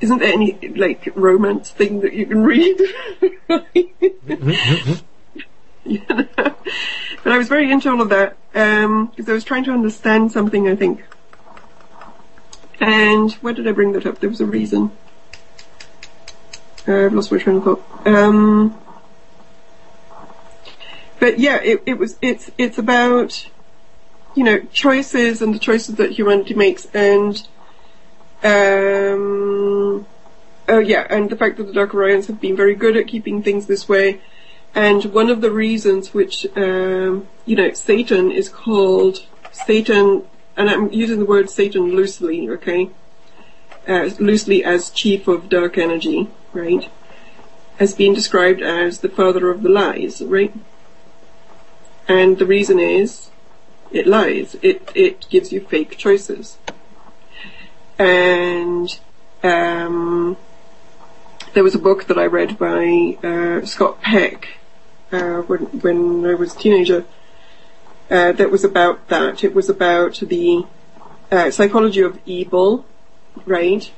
"Isn't there any, like, romance thing that you can read?" You know? But I was very into all of that, because I was trying to understand something, I think. And why did I bring that up? There was a reason. I've lost my train of thought. But yeah, it's about, you know, choices and the choices that humanity makes, and and the fact that the Dark Orions have been very good at keeping things this way. And one of the reasons which, Satan is called Satan, and I'm using the word Satan loosely, okay? Loosely as chief of dark energy, right? Has been described as the father of the lies, right? And the reason is, it lies. It gives you fake choices. And there was a book that I read by Scott Peck when I was a teenager that was about that. It was about the psychology of evil, right?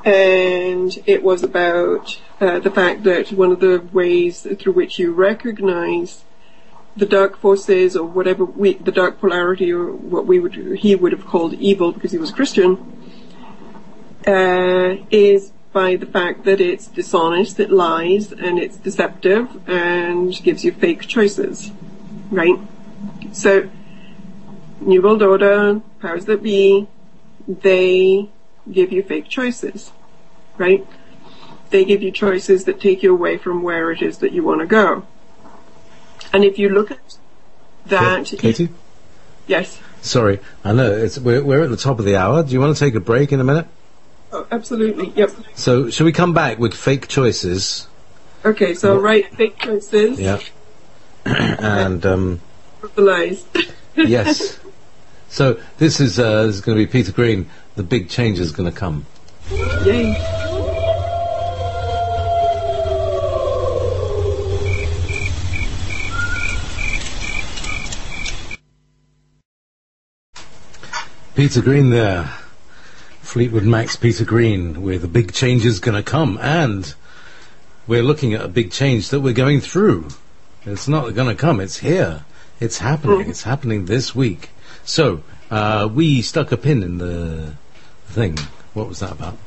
And it was about the fact that one of the ways through which you recognize the dark forces, or whatever the dark polarity, or what he would have called evil because he was a Christian, is by the fact that it's dishonest, it lies, and it's deceptive, and gives you fake choices, right? So, New World Order, powers that be, they give you fake choices, right? They give you choices that take you away from where it is that you want to go. And if you look at that... Katie? Yes? Sorry, I know, we're at the top of the hour. Do you want to take a break in a minute? Oh, absolutely, yep. So, shall we come back with fake choices? Okay, so I'll write fake choices. Yeah. And, the lies. Yes. So, this is going to be Peter Green. The big change is going to come. Yay. Peter Green there. Fleetwood Mac's Peter Green, where the big change is going to come, and we're looking at a big change that we're going through. It's not going to come, it's here. It's happening. It's happening this week. So, we stuck a pin in the thing. What was that about?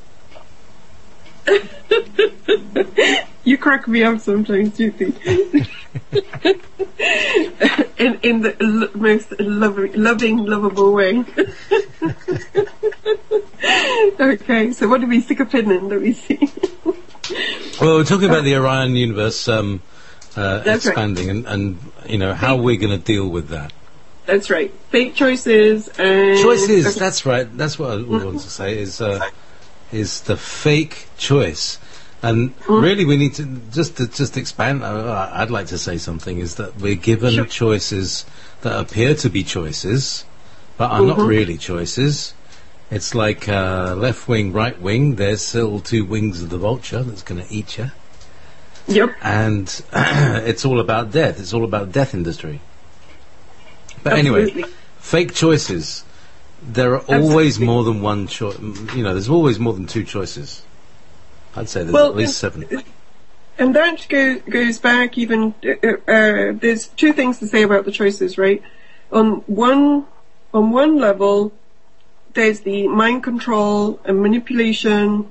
You crack me up sometimes, you think. in the most loving, lovable way. Okay, so what do we stick a pin in? Let me see. Well, we're talking about the Orion universe expanding, right. and you know how we're going to deal with that. That's right. Fake choices and choices. Okay. That's right. That's what I want to say is the fake choice. And really, we need to just expand. I'd like to say something is that we're given choices that appear to be choices, but are not really choices. It's like left wing, right wing. There's still two wings of the vulture that's going to eat you. Yep. And it's all about death. It's all about death industry. But anyway, fake choices. There are always more than one choice. You know, there's always more than two choices. I'd say there's at least 7. And that goes back even, there's two things to say about the choices, right? On one level, there's the mind control and manipulation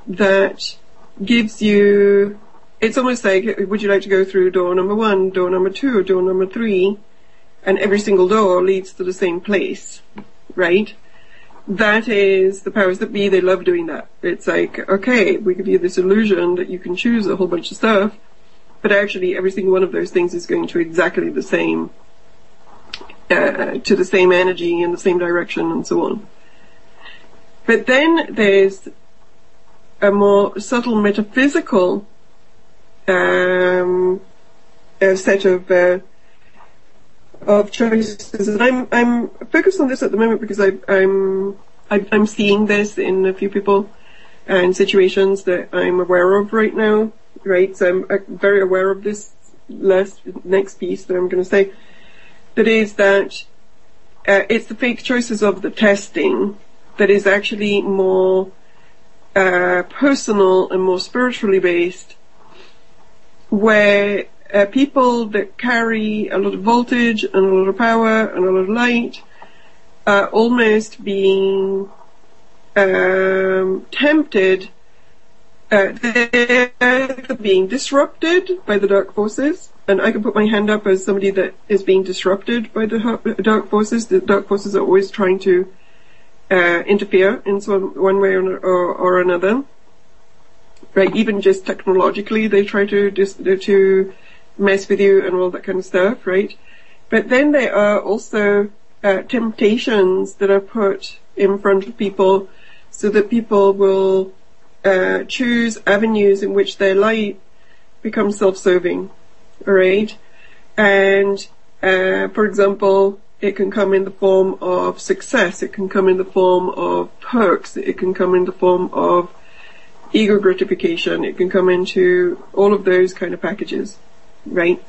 that gives you, it's almost like, would you like to go through door number 1, door number 2, or door number 3, and every single door leads to the same place, right? That is the powers that be. They love doing that. It's like, okay, we give you this illusion that you can choose a whole bunch of stuff, but actually every single one of those things is going to exactly the same, to the same energy in the same direction and so on. But then there's a more subtle metaphysical set of choices, and I'm focused on this at the moment because I'm seeing this in a few people and situations that I'm aware of right now, right? So I'm very aware of this next piece that I'm going to say. That is that it's the fake choices of the testing that is actually more personal and more spiritually based, where people that carry a lot of voltage and a lot of power and a lot of light are almost being tempted, they're being disrupted by the dark forces. And I can put my hand up as somebody that is being disrupted by the dark forces. The dark forces are always trying to interfere in one way or another. Right? Even just technologically, they try to mess with you and all that kind of stuff, right? But then there are also temptations that are put in front of people so that people will choose avenues in which their light becomes self-serving. All right, and for example, it can come in the form of success. It can come in the form of perks. It can come in the form of ego gratification. It can come into all of those kind of packages, right?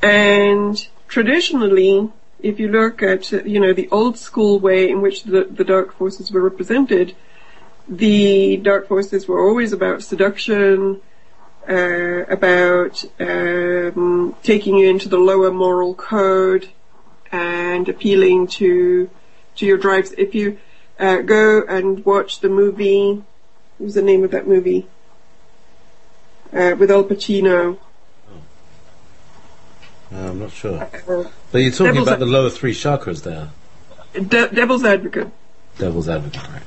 And traditionally, if you look at the old school way in which the dark forces were represented, the dark forces were always about seduction. About taking you into the lower moral code and appealing to your drives. If you go and watch the movie, what was the name of that movie? With Al Pacino. I'm not sure. But you're talking about the lower three chakras there. Devil's Advocate. Devil's Advocate, right.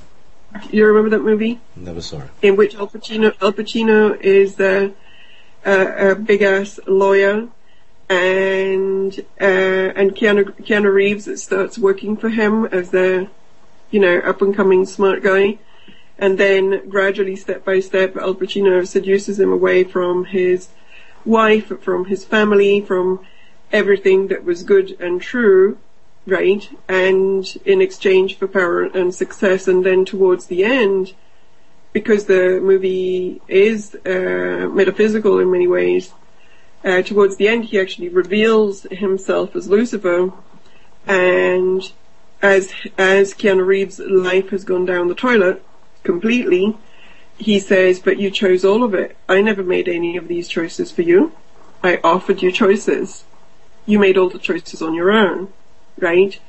You remember that movie? Never saw it. In which Al Pacino is a big ass lawyer, and Keanu Reeves starts working for him as the up and coming smart guy, and then gradually, step by step, Al Pacino seduces him away from his wife, from his family, from everything that was good and true. Right, and in exchange for power and success, and then towards the end, because the movie is metaphysical in many ways, towards the end he actually reveals himself as Lucifer, and as Keanu Reeves' life has gone down the toilet completely, he says, "But you chose all of it. I never made any of these choices for you. I offered you choices. You made all the choices on your own." Right?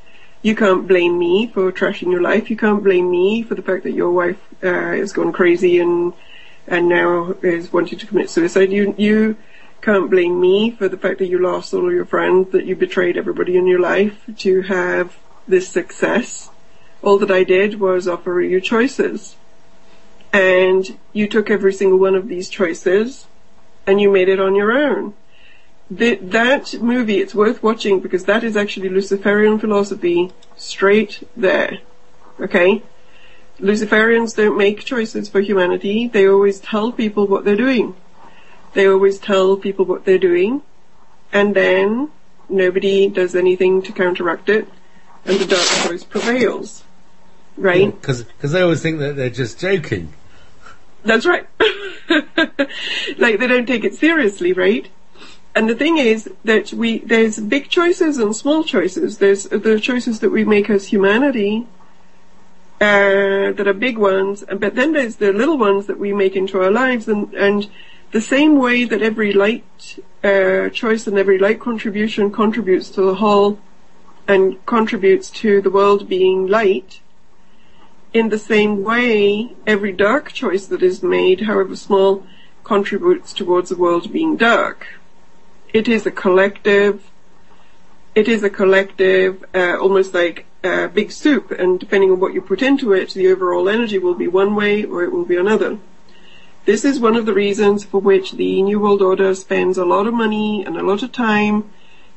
You can't blame me for trashing your life. You can't blame me for the fact that your wife has gone crazy and now is wanting to commit suicide. You can't blame me for the fact that you lost all of your friends, that you betrayed everybody in your life to have this success. All that I did was offer you choices. And you took every single one of these choices and you made it on your own. That movie, it's worth watching because that is actually Luciferian philosophy straight there. Okay? Luciferians don't make choices for humanity. They always tell people what they're doing. And then nobody does anything to counteract it, and the dark choice prevails. Right? Because they always think that they're just joking. That's right. Like, they don't take it seriously, right? And the thing is that there's big choices and small choices. There's the choices that we make as humanity, that are big ones, but then there's the little ones that we make into our lives, and the same way that every light choice and every light contribution contributes to the whole and contributes to the world being light, in the same way every dark choice that is made, however small, contributes towards the world being dark. It is a collective, almost like big soup, and depending on what you put into it, the overall energy will be one way or it will be another. This is one of the reasons for which the New World Order spends a lot of money and a lot of time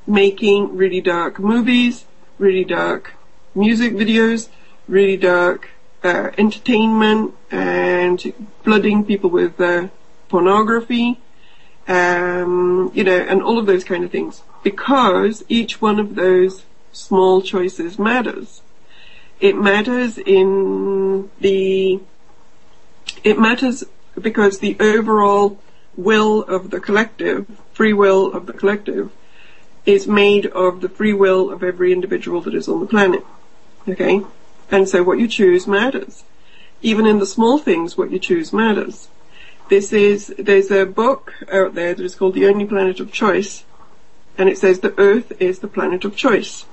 making really dark movies, really dark music videos, really dark entertainment, and flooding people with pornography, and all of those kind of things, because each one of those small choices matters. It matters because the overall will of the collective, free will of the collective, is made of the free will of every individual that is on the planet. Okay? And so what you choose matters. Even in the small things, what you choose matters. There's a book out there that is called The Only Planet of Choice, and it says the Earth is the planet of choice.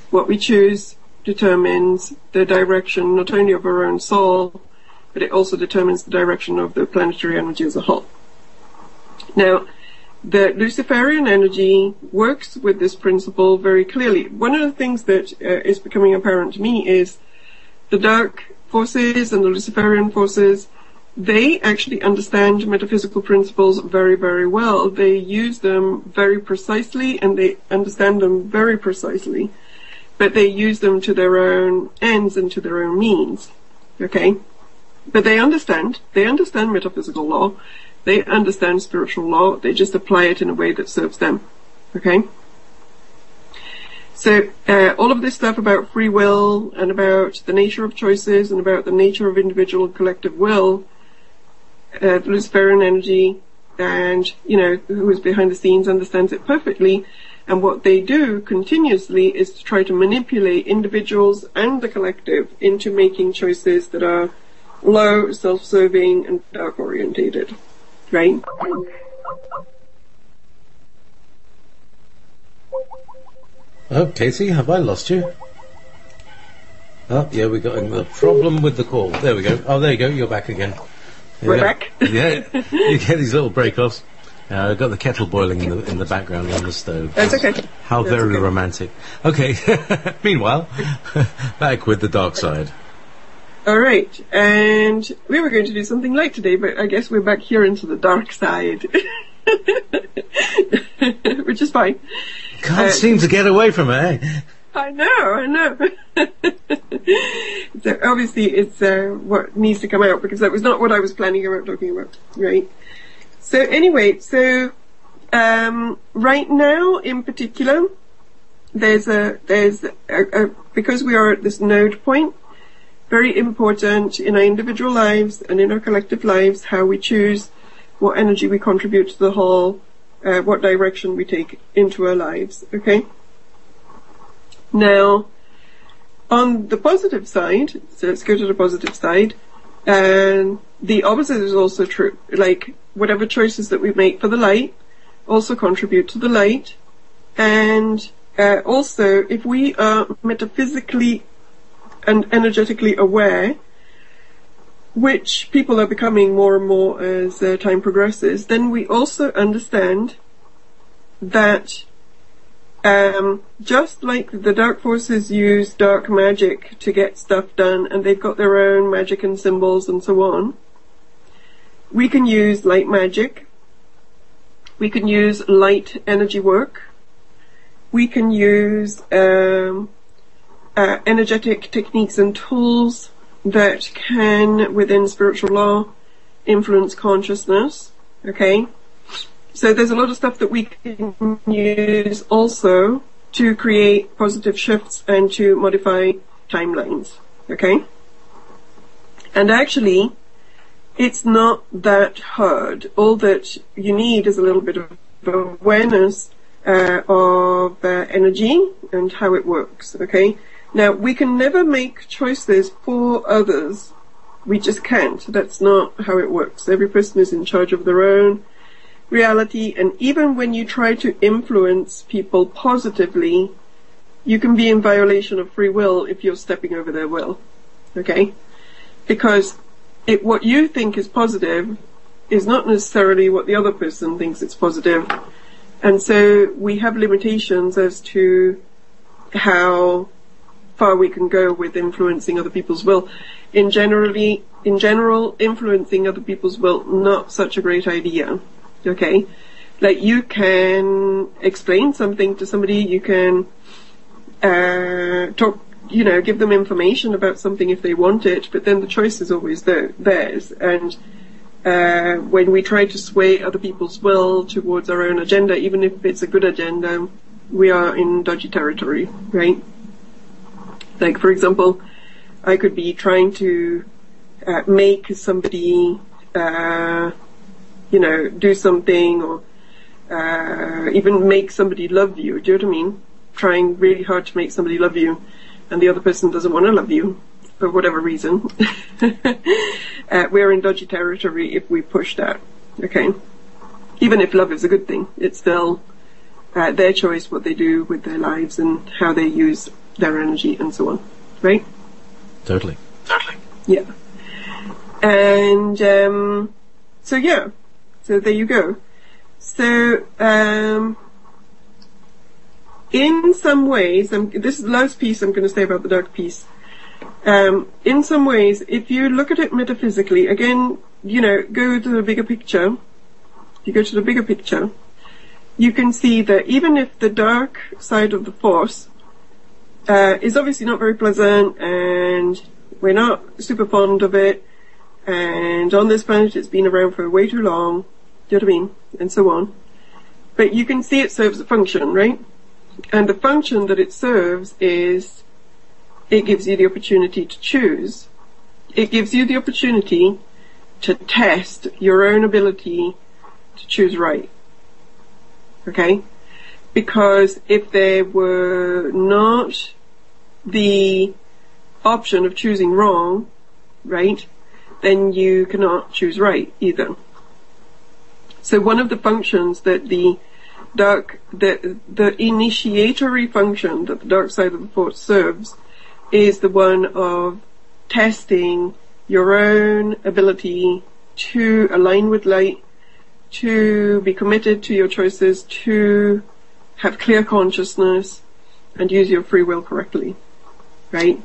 What we choose determines the direction not only of our own soul, but it also determines the direction of the planetary energy as a whole. Now, the Luciferian energy works with this principle very clearly. One of the things that is becoming apparent to me is the dark forces and the Luciferian forces, they actually understand metaphysical principles very, very well. They use them very precisely and they understand them very precisely, but they use them to their own ends and to their own means. Okay? But they understand metaphysical law. They understand spiritual law. They just apply it in a way that serves them. Okay? So, all of this stuff about free will and about the nature of choices and about the nature of individual and collective will, the Luciferian energy and, who is behind the scenes understands it perfectly. And what they do continuously is to try to manipulate individuals and the collective into making choices that are low, self-serving, and dark-orientated. Right? Oh, Katie, have I lost you? Oh, yeah, we got a problem with the call. There we go. Oh, there you go. You're back again. We're back. Yeah, you get these little break-offs. I've got the kettle boiling in the background on the stove. That's okay. How That's very okay. romantic. Okay. Meanwhile, back with the dark side. All right, and we were going to do something light today, but I guess we're back here into the dark side, which is fine. Can't seem to get away from it, eh? I know. So obviously it's what needs to come out, because that was not what I was planning about talking about, right? So anyway, right now in particular, there's a because we are at this node point, very important in our individual lives and in our collective lives, how we choose what energy we contribute to the whole, what direction we take into our lives, okay? Now, on the positive side, so let's go to the positive side, and the opposite is also true. Like, whatever choices that we make for the light also contribute to the light, and also, if we are metaphysically and energetically aware, which people are becoming more and more as time progresses, then we also understand that just like the dark forces use dark magic to get stuff done, and they've got their own magic and symbols and so on, we can use light magic, we can use light energy work, we can use energetic techniques and tools that can, within spiritual law, influence consciousness, okay? So there's a lot of stuff that we can use also to create positive shifts and to modify timelines, okay? And actually, it's not that hard. All that you need is a little bit of awareness of energy and how it works, okay? Now, we can never make choices for others. We just can't. That's not how it works. Every person is in charge of their own reality, and even when you try to influence people positively, you can be in violation of free will if you're stepping over their will, okay? Because what you think is positive is not necessarily what the other person thinks it's positive, and so we have limitations as to how far we can go with influencing other people's will. In general, influencing other people's will, not such a great idea. Okay? Like, you can explain something to somebody, you can talk, give them information about something if they want it, but then the choice is always theirs. And when we try to sway other people's will towards our own agenda, even if it's a good agenda, we are in dodgy territory, right? Like, for example, I could be trying to make somebody do something, or even make somebody love you. Do you know what I mean? Trying really hard to make somebody love you, and the other person doesn't want to love you for whatever reason. We're in dodgy territory if we push that. Okay? Even if love is a good thing, it's still their choice what they do with their lives and how they use their energy and so on. right? Totally. Yeah. And so there you go. So in some ways, this is the last piece I'm going to say about the dark piece. In some ways, if you look at it metaphysically, again, go to the bigger picture. If you go to the bigger picture, you can see that even if the dark side of the force is obviously not very pleasant, and we're not super fond of it, and on this planet it's been around for way too long, do you know what I mean? And so on. But you can see it serves a function, right? And the function that it serves is it gives you the opportunity to choose. It gives you the opportunity to test your own ability to choose right. Okay? Because if there were not the option of choosing wrong, right, then you cannot choose right either. So one of the functions that the initiatory function that the dark side of the force serves is the one of testing your own ability to align with light, to be committed to your choices, to have clear consciousness, and use your free will correctly, right?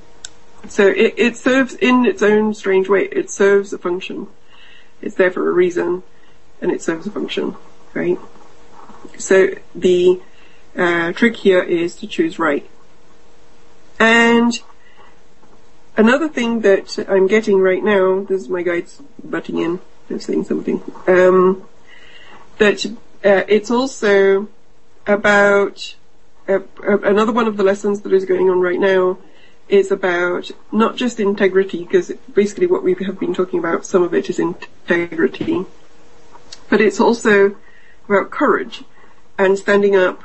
So it serves in its own strange way. It serves a function. It's there for a reason, and it serves a function, right? So the trick here is to choose right. And another thing that I'm getting right now, this is my guides butting in, they're saying something, that it's also about another one of the lessons that is going on right now is about not just integrity, because basically what we have been talking about, some of it is integrity, but it's also about courage and standing up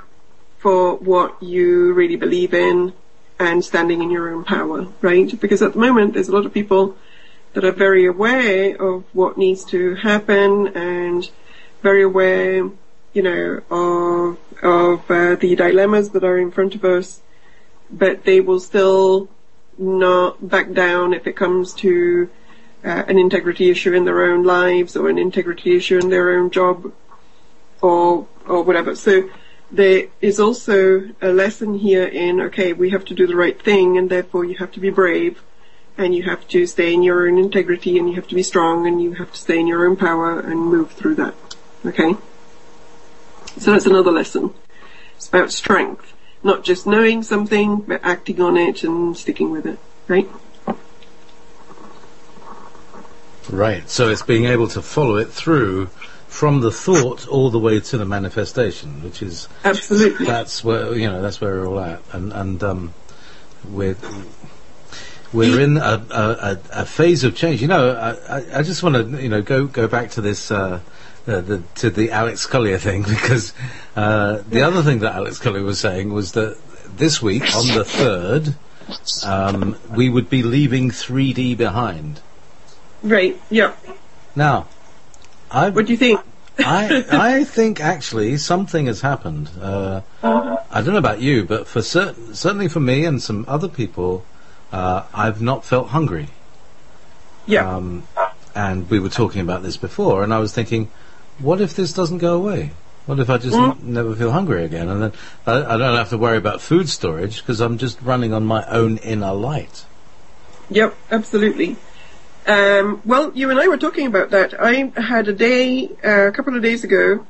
for what you really believe in and standing in your own power, right? Because at the moment there's a lot of people that are very aware of what needs to happen and very aware, of the dilemmas that are in front of us, but they will still not back down if it comes to an integrity issue in their own lives or an integrity issue in their own job or whatever. So there is also a lesson here in, okay, we have to do the right thing, and therefore you have to be brave, and you have to stay in your own integrity, and you have to be strong, and you have to stay in your own power and move through that. Okay? So that's another lesson. It's about strength. Not just knowing something, but acting on it and sticking with it. Right? Right. So it's being able to follow it through from the thought all the way to the manifestation, which is absolutely, that's where we're all at, and we're in a phase of change. I just want to go back to this to the Alex Collier thing, because the other thing that Alex Collier was saying was that this week on the 3rd we would be leaving 3D behind. Right. Yeah. Now, what do you think? I think actually something has happened. I don't know about you, but certainly for me and some other people, I've not felt hungry. Yeah. And we were talking about this before, and I was thinking, what if this doesn't go away? What if I just never feel hungry again? And then I don't have to worry about food storage because I'm just running on my own inner light. Yep, absolutely. Well, you and I were talking about that. I had a day, a couple of days ago,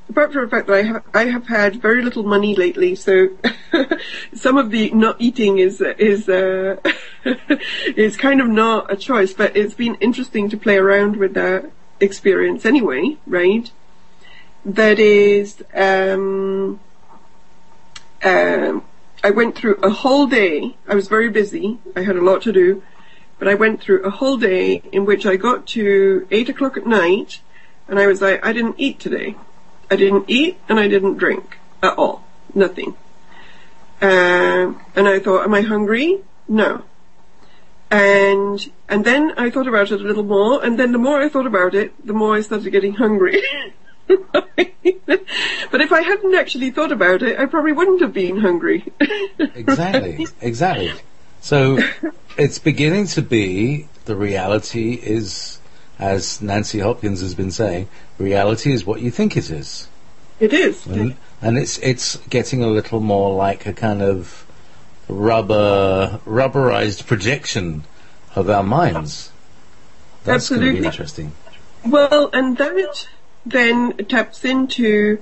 apart from the fact that I have had very little money lately, so some of the not eating is is kind of not a choice, but it's been interesting to play around with that experience anyway, right? That is, I went through a whole day. I was very busy. I had a lot to do. But I went through a whole day in which I got to 8 o'clock at night, and I was like, I didn't eat today. I didn't eat and I didn't drink at all. Nothing. And I thought, am I hungry? No. And then I thought about it a little more, and then the more I thought about it, the more I started getting hungry. But if I hadn't actually thought about it, I probably wouldn't have been hungry. Exactly. So it's beginning to be, the reality is, as Nancy Hopkins has been saying, reality is what you think it is. It is. And it's getting a little more like a kind of rubberized projection of our minds. That's Absolutely. going to be interesting. Well, and that then taps into,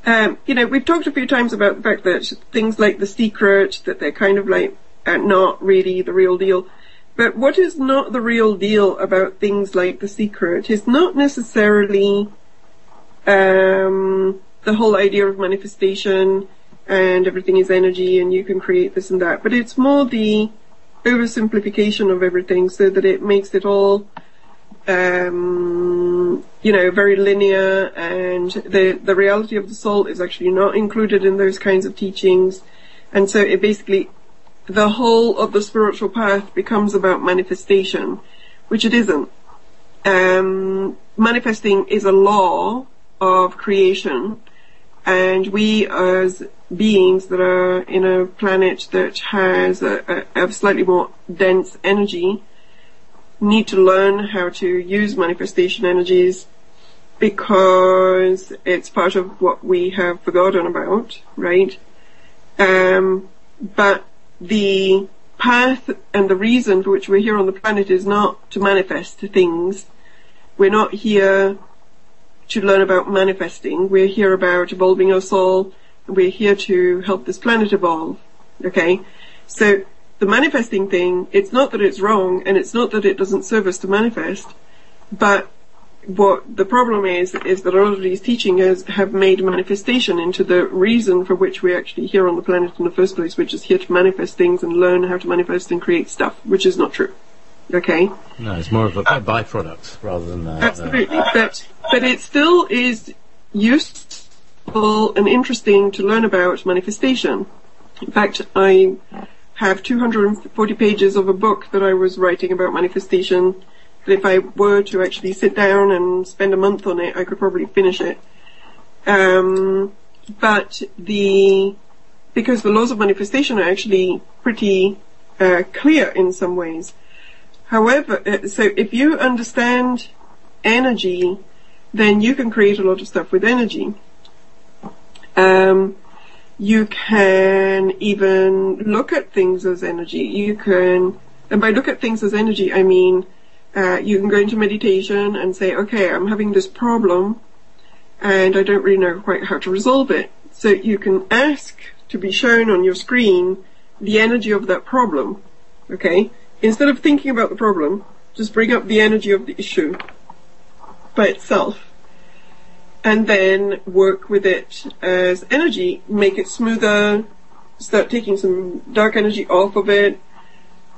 we've talked a few times about the fact that things like The Secret, that they're kind of like not really the real deal. But what is not the real deal about things like The Secret is not necessarily the whole idea of manifestation and everything is energy and you can create this and that, but it's more the oversimplification of everything so that it makes it all very linear, and the reality of the soul is actually not included in those kinds of teachings. And so it basically, the whole of the spiritual path becomes about manifestation, which it isn't. Manifesting is a law of creation, and we as beings that are in a planet that has a slightly more dense energy need to learn how to use manifestation energies, because it's part of what we have forgotten about, right? But the path and the reason for which we're here on the planet is not to manifest things. We're not here to learn about manifesting. We're here about evolving our soul. We're here to help this planet evolve. Okay? So the manifesting thing, it's not that it's wrong, and it's not that it doesn't serve us to manifest, but what the problem is that a lot of these teachings have made manifestation into the reason for which we're actually here on the planet in the first place, which is here to manifest things and learn how to manifest and create stuff, which is not true. Okay? No, it's more of a byproduct rather than that. Absolutely, but it still is useful and interesting to learn about manifestation. In fact, I have 240 pages of a book that I was writing about manifestation. If I were to actually sit down and spend a month on it, I could probably finish it. But because the laws of manifestation are actually pretty clear in some ways. However, so if you understand energy, then you can create a lot of stuff with energy. You can even look at things as energy. And by look at things as energy, I mean, you can go into meditation and say, okay, I'm having this problem and I don't really know quite how to resolve it. So you can ask to be shown on your screen the energy of that problem. Okay? Instead of thinking about the problem, just bring up the energy of the issue by itself. And then work with it as energy, make it smoother, start taking some dark energy off of it,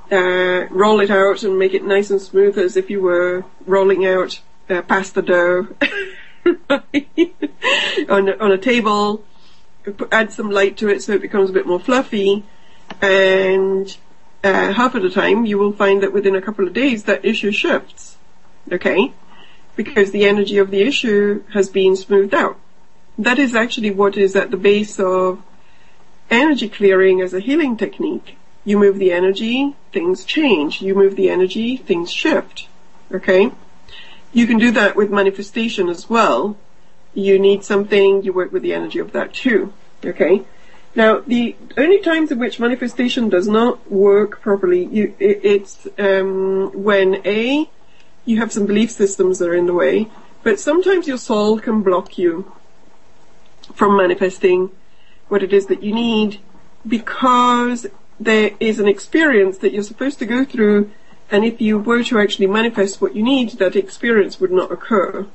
roll it out and make it nice and smooth as if you were rolling out pasta dough on a table. Add some light to it so it becomes a bit more fluffy, and half of the time you will find that within a couple of days that issue shifts. Okay? Because the energy of the issue has been smoothed out. That is actually what is at the base of energy clearing as a healing technique. You move the energy, things change. You move the energy, things shift. Okay? You can do that with manifestation as well. You need something, you work with the energy of that too. Okay? Now, the only times in which manifestation does not work properly, it's when you have some belief systems that are in the way, but sometimes your soul can block you from manifesting what it is that you need, because there is an experience that you're supposed to go through, and if you were to actually manifest what you need, that experience would not occur.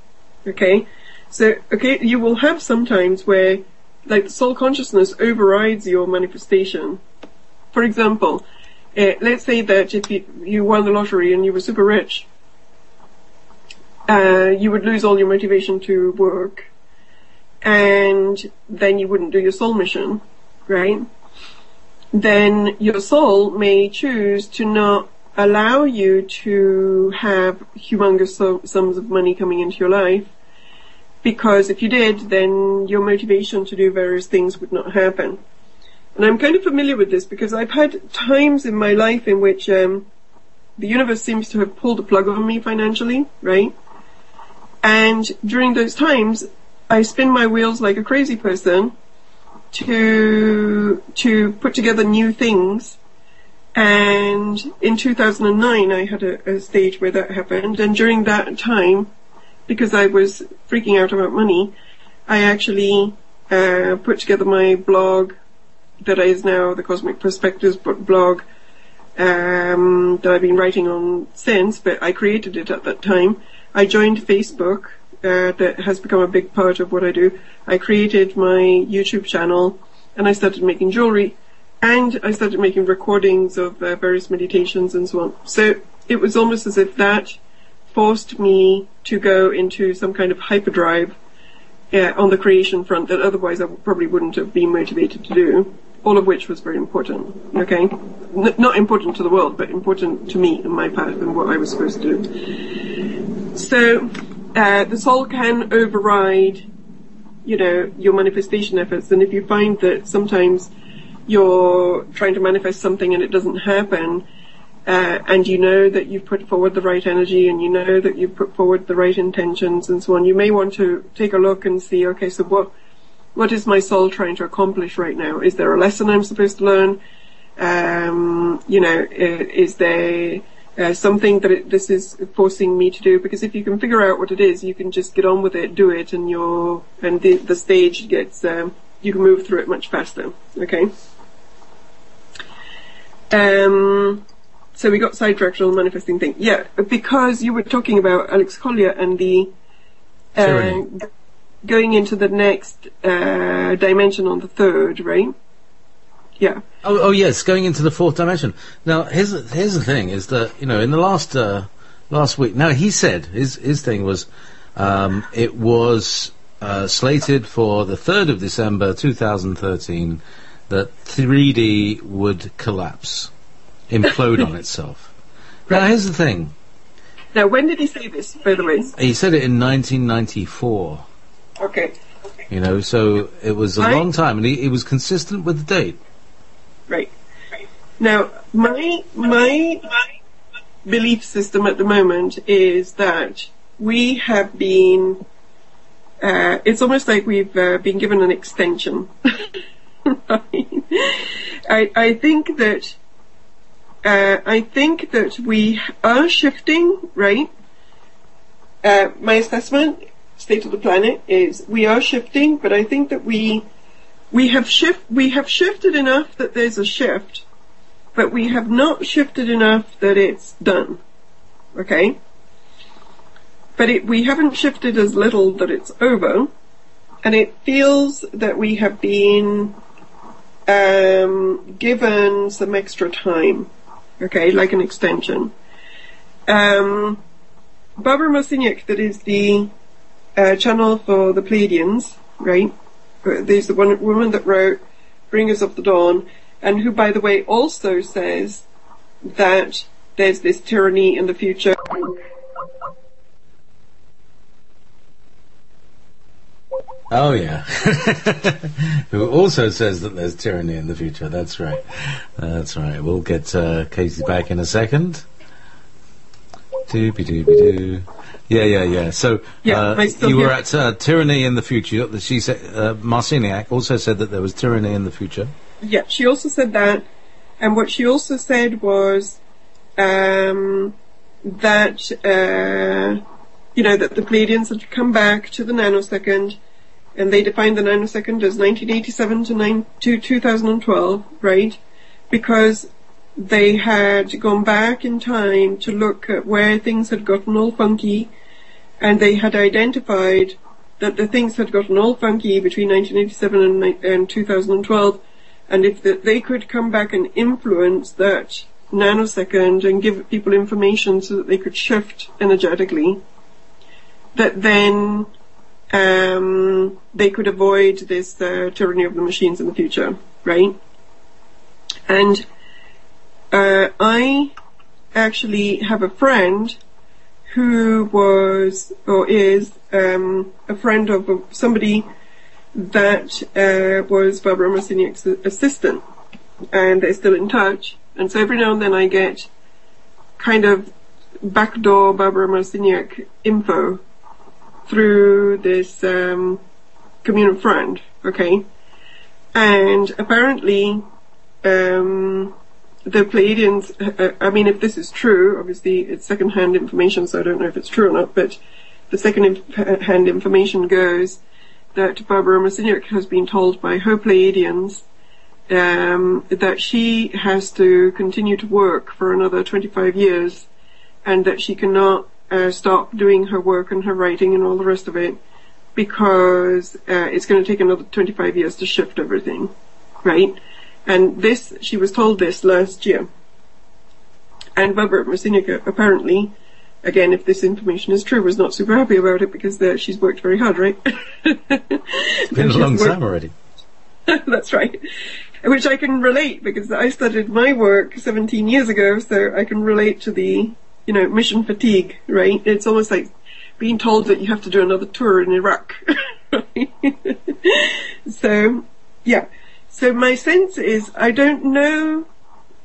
Okay? So, you will have sometimes where, like, the soul consciousness overrides your manifestation. For example, let's say that if you won the lottery and you were super rich, you would lose all your motivation to work, and then you wouldn't do your soul mission, right? Then your soul may choose to not allow you to have humongous sums of money coming into your life, because if you did, then your motivation to do various things would not happen. And I'm kind of familiar with this because I've had times in my life in which the universe seems to have pulled the plug on me financially, right? And during those times, I spin my wheels like a crazy person to put together new things. And in 2009, I had a stage where that happened. And during that time, because I was freaking out about money, I actually put together my blog that is now the Cosmic Perspectives blog that I've been writing on since, but I created it at that time. I joined Facebook, that has become a big part of what I do. I created my YouTube channel, and I started making jewelry, and I started making recordings of various meditations and so on. So it was almost as if that forced me to go into some kind of hyperdrive on the creation front that otherwise I probably wouldn't have been motivated to do, all of which was very important, okay? Not important to the world, but important to me and my path and what I was supposed to do. So the soul can override, your manifestation efforts, and if you find that sometimes you're trying to manifest something and it doesn't happen, and you know that you've put forward the right energy and you know that you've put forward the right intentions and so on, you may want to take a look and see, okay, so what is my soul trying to accomplish right now? Is there a lesson I'm supposed to learn? Is there something that this is forcing me to do? Because if you can figure out what it is, you can just get on with it, do it, and the stage gets, you can move through it much faster, okay? So we got sidetracked on the manifesting thing. Yeah, because you were talking about Alex Collier and the going into the next dimension on the third, right? Yeah. Oh yes, going into the fourth dimension. Now here's the thing: is that in the last week. Now he said his thing was it was slated for the 3rd of December 2013 that 3D would collapse. Implode on itself. Right. Now, here's the thing. Now, when did he say this, by the way? He said it in 1994. Okay. So it was a long time, and he was consistent with the date. Right. Now, my belief system at the moment is that we have been, it's almost like we've been given an extension. Right? I think that we are shifting, right? My assessment, state of the planet, is we are shifting, but I think that we have shifted enough that there's a shift, but we have not shifted enough that it's done. Okay? But we haven't shifted as little that it's over, and it feels that we have been given some extra time. Okay, like an extension. Barbara Marciniak, that is the channel for the Pleiadians, right? There's the woman that wrote Bringers of the Dawn, and who, by the way, also says that there's this tyranny in the future. Oh yeah, who also says that there's tyranny in the future. That's right. That's right. We'll get Casey back in a second. Doobie-doobie-doo. Yeah. So you were at tyranny in the future. She said Marciniak also said that there was tyranny in the future. Yeah, she also said that, and what she also said was that that the Pleiadians had come back to the nanosecond. And they defined the nanosecond as 1987 to 2012, right? Because they had gone back in time to look at where things had gotten all funky, and they had identified that the things had gotten all funky between 1987 and 2012, and if they could come back and influence that nanosecond and give people information so that they could shift energetically, that then they could avoid this tyranny of the machines in the future, right? And I actually have a friend who was, or is, a friend of somebody that was Barbara Marciniak's assistant, and they're still in touch. And so every now and then I get kind of backdoor Barbara Marciniak info through this communal friend, okay? And apparently the Pleiadians, I mean, if this is true, obviously it's second-hand information, so I don't know if it's true or not, but the second-hand information goes that Barbara Marciniak has been told by her Pleiadians that she has to continue to work for another 25 years and that she cannot stop doing her work and her writing and all the rest of it because it's going to take another 25 years to shift everything, right? And this, she was told this last year. And Barbara Marciniak apparently, again, if this information is true, was not super happy about it because she's worked very hard, right? It's been a long time already. That's right. Which I can relate because I started my work 17 years ago, so I can relate to the, mission fatigue, right? It's almost like being told that you have to do another tour in Iraq. Right? So, yeah. So my sense is, I don't know,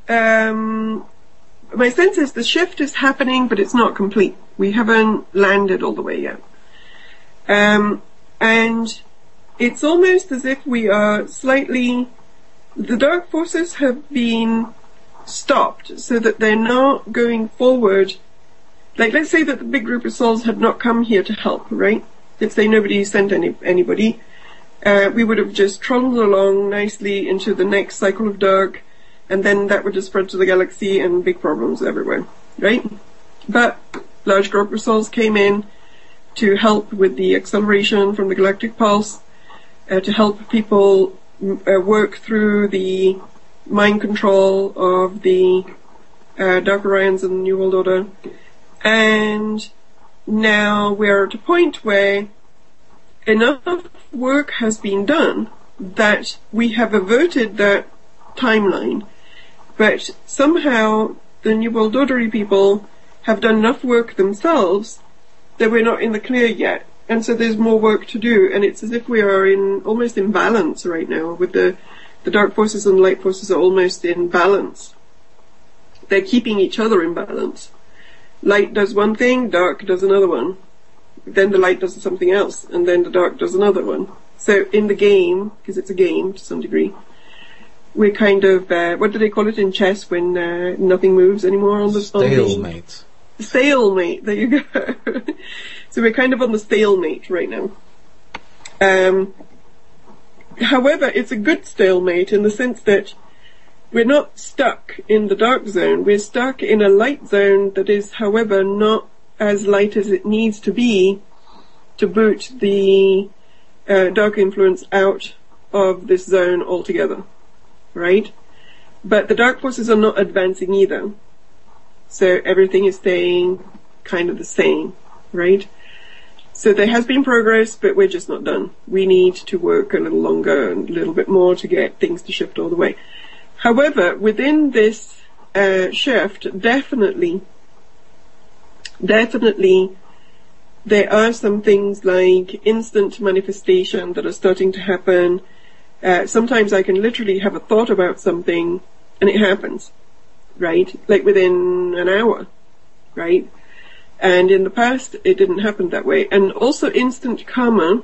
my sense is the shift is happening, but it's not complete. We haven't landed all the way yet. And it's almost as if we are the dark forces have been stopped so that they're not going forward. Like, let's say that the big group of souls had not come here to help, right? Let's say nobody sent anybody. We would have just trundled along nicely into the next cycle of dark, and then that would have spread to the galaxy and big problems everywhere, right? But large group of souls came in to help with the acceleration from the galactic pulse, to help people work through the mind control of the Dark Orions and the New World Order. And now we're at a point where enough work has been done that we have averted that timeline. But somehow the New World Order people have done enough work themselves that we're not in the clear yet. And so there's more work to do, and it's as if we are almost in balance right now, with the dark forces and the light forces are almost in balance. They're keeping each other in balance. Light does one thing, dark does another one. Then the light does something else, and then the dark does another one. So in the game, because it's a game to some degree, we're kind of, what do they call it in chess when nothing moves anymore on the stalemate. Stalemate, there you go. So we're kind of on the stalemate right now. However, it's a good stalemate in the sense that we're not stuck in the dark zone. We're stuck in a light zone that is, however, not as light as it needs to be to boot the dark influence out of this zone altogether, right? But the dark forces are not advancing either. So everything is staying kind of the same, right? So there has been progress, but we're just not done. We need to work a little longer and a little bit more to get things to shift all the way. However, within this shift, definitely, there are some things like instant manifestation that are starting to happen. Sometimes I can literally have a thought about something and it happens, right? Like within an hour, right? And in the past, it didn't happen that way. And also instant karma,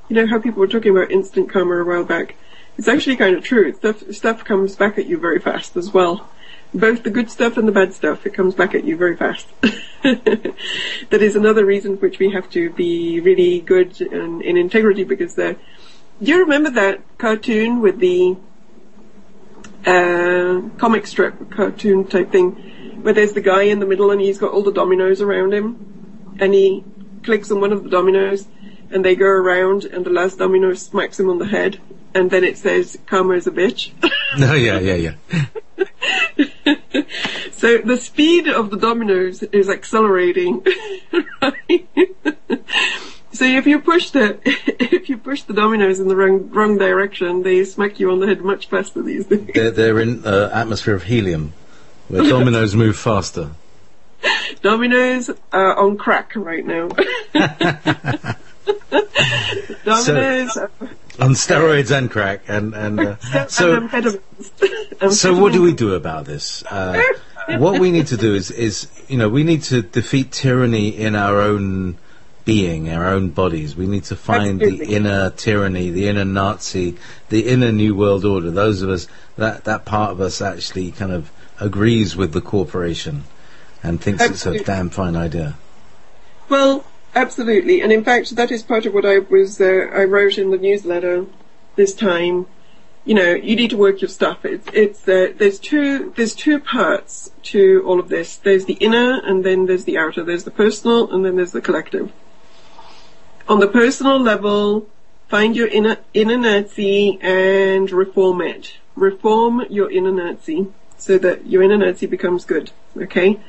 you know how people were talking about instant karma a while back? It's actually kind of true. Stuff comes back at you very fast as well. Both the good stuff and the bad stuff, it comes back at you very fast. That is another reason for which we have to be really good and in integrity, because do you remember that cartoon with the comic strip cartoon type thing, where there's the guy in the middle and he's got all the dominoes around him, and he clicks on one of the dominoes and they go around and the last domino smacks him on the head, and then it says karma is a bitch. No, yeah. So the speed of the dominoes is accelerating, right? So if you push the dominoes in the wrong direction, they smack you on the head much faster these days. They're in atmosphere of helium, where dominoes move faster. Dominoes are on crack right now. Dominoes. On steroids and crack, so what do we do about this? What we need to do is we need to defeat tyranny in our own being, our own bodies. We need to find the inner tyranny, the inner Nazi, the inner New World Order. Those of us, that part of us actually kind of agrees with the corporation and thinks it's a damn fine idea. Well, absolutely, and in fact, that is part of what I wrote in the newsletter this time. You need to work your stuff. There's two parts to all of this. There's the inner, and then there's the outer. There's the personal, and then there's the collective. On the personal level, find your inner Nazi and reform it. Reform your inner Nazi so that your inner Nazi becomes good. Okay.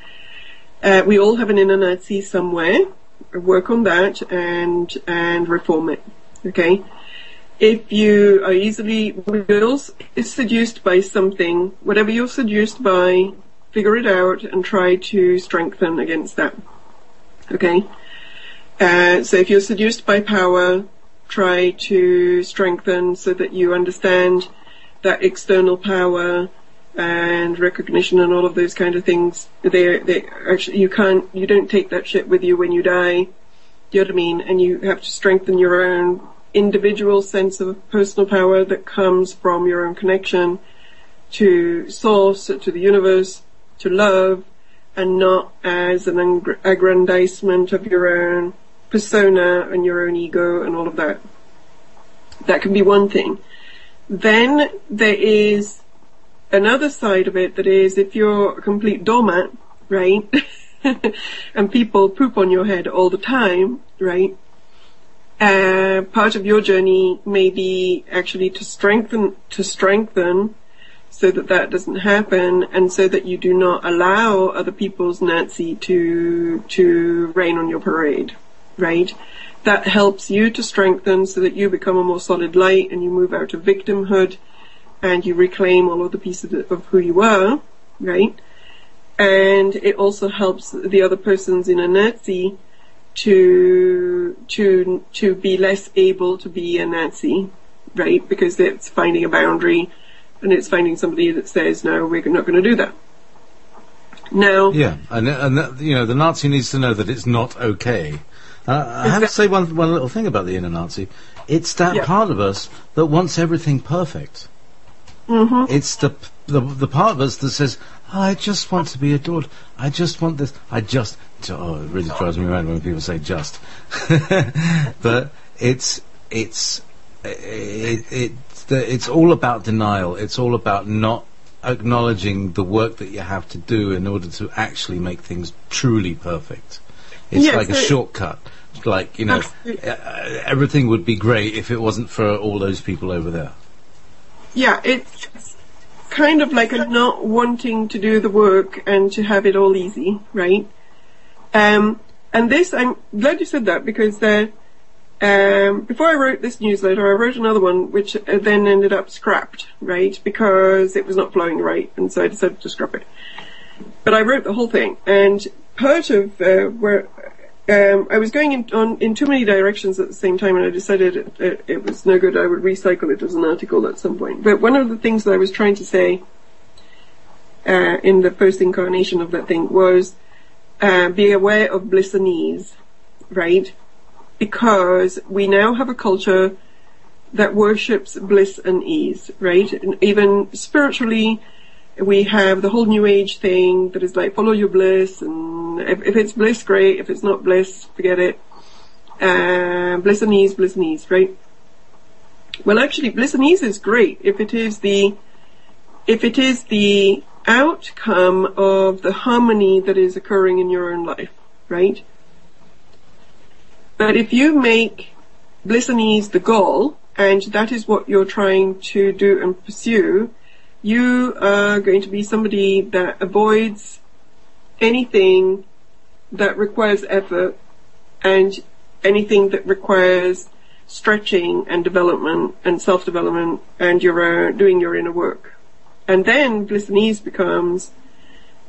We all have an inner Nazi somewhere. Work on that and reform it. Okay. If you are easily seduced by something, whatever you're seduced by, figure it out and try to strengthen against that. Okay. So if you're seduced by power, try to strengthen so that you understand that external power and recognition and all of those kind of things. They actually, you don't take that shit with you when you die. Do you know what I mean? And you have to strengthen your own individual sense of personal power that comes from your own connection to source, to the universe, to love, and not as an aggrandizement of your own persona and your own ego and all of that. That can be one thing. Then there is another side of it that is, if you're a complete doormat, right, and people poop on your head all the time, right, part of your journey may be actually to strengthen so that doesn't happen, and so that you do not allow other people's Nazi to rain on your parade, right? That helps you to strengthen so that you become a more solid light and you move out of victimhood and you reclaim all of the pieces of who you are, right? And it also helps the other person's inner Nazi to be less able to be a Nazi, right? Because it's finding a boundary and it's finding somebody that says, no, we're not going to do that. Now, yeah, and that, the Nazi needs to know that it's not okay. I have to say one little thing about the inner Nazi. It's that part of us that wants everything perfect. Mm-hmm. It's the part of us that says, I just want to be adored. I just want this. It really drives me around when people say just. But it's all about denial. It's all about not acknowledging the work that you have to do in order to actually make things truly perfect. It's like a shortcut. Like, everything would be great if it wasn't for all those people over there. Yeah, it's kind of like a not wanting to do the work and to have it all easy, right? And this, I'm glad you said that, because before I wrote this newsletter, I wrote another one which then ended up scrapped, right? Because it was not flowing right, and so I decided to scrap it. But I wrote the whole thing, and part of where I was going in too many directions at the same time, and I decided it was no good. I would recycle it as an article at some point. But one of the things that I was trying to say in the first incarnation of that thing was be aware of bliss and ease, right? Because we now have a culture that worships bliss and ease, right? And even spiritually, we have the whole New Age thing that is like, follow your bliss, and if it's bliss, great. If it's not bliss, forget it. Bliss and ease, right? Well, actually, bliss and ease is great if it is the outcome of the harmony that is occurring in your own life, right? But if you make bliss and ease the goal, and that is what you're trying to do and pursue, you are going to be somebody that avoids anything that requires effort and anything that requires stretching and development and self-development and doing your inner work. And then bliss and ease becomes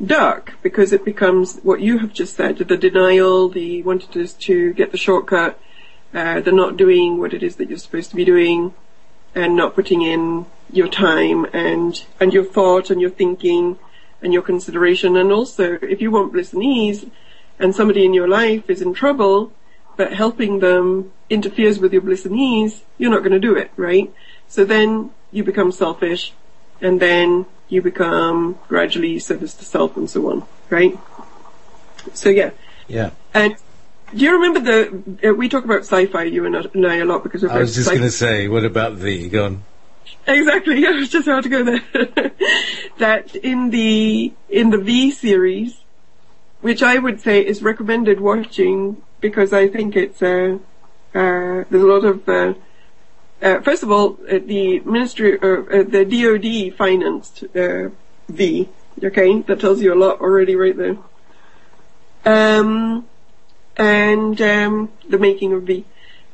dark, because it becomes what you have just said, the denial, the wanting to get the shortcut, the not doing what it is that you're supposed to be doing, not putting in your time and your thought and your thinking and your consideration. And also, if you want bliss and ease and somebody in your life is in trouble, but helping them interferes with your bliss and ease, you're not going to do it, right? So then you become selfish, and then you become gradually service to self and so on, right? So yeah. Yeah. And do you remember we talk about sci-fi, you and I, a lot, because I was just going to say, what about thee? Go on. Exactly, I was just about to go there. That in the V series, which I would say is recommended watching, because I think it's there's a lot of first of all, the Ministry the DoD financed V. Okay, that tells you a lot already right there. And the making of V.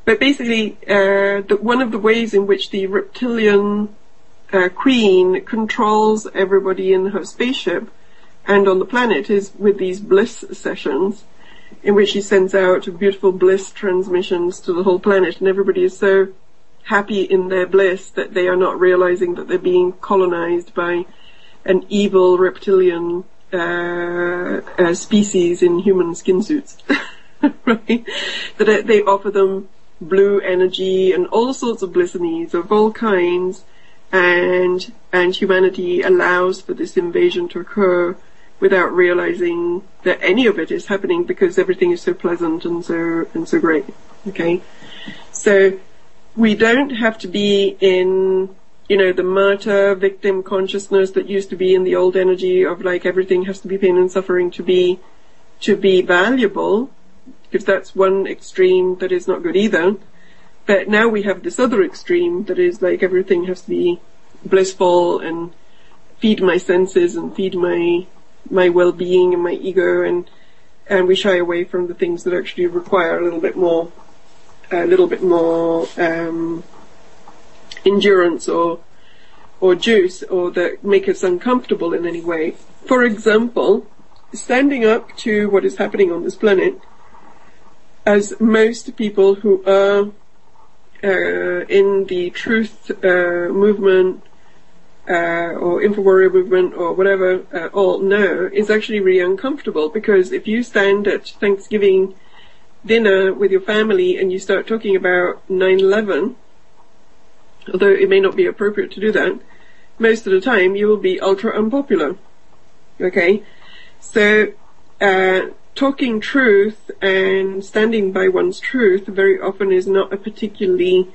But basically, one of the ways in which the reptilian queen controls everybody in her spaceship and on the planet is with these bliss sessions, in which she sends out beautiful bliss transmissions to the whole planet, and everybody is so happy in their bliss that they are not realizing that they're being colonized by an evil reptilian species in human skin suits. Right? That they offer them blue energy and all sorts of bliss and ease of all kinds, and humanity allows for this invasion to occur without realizing that any of it is happening, because everything is so pleasant and so great. Okay, so we don't have to be in, the martyr victim consciousness that used to be in the old energy of like everything has to be pain and suffering to be valuable, because that's one extreme that is not good either. But now we have this other extreme that is like everything has to be blissful and feed my senses and feed my well-being and my ego, and we shy away from the things that actually require a little bit more endurance or juice, or that make us uncomfortable in any way. For example, standing up to what is happening on this planet, as most people who are in the truth movement or info-warrior movement or whatever all know, is actually really uncomfortable, because if you stand at Thanksgiving dinner with your family and you start talking about 9/11, although it may not be appropriate to do that, most of the time you will be ultra unpopular. Okay? So, talking truth and standing by one's truth very often is not a particularly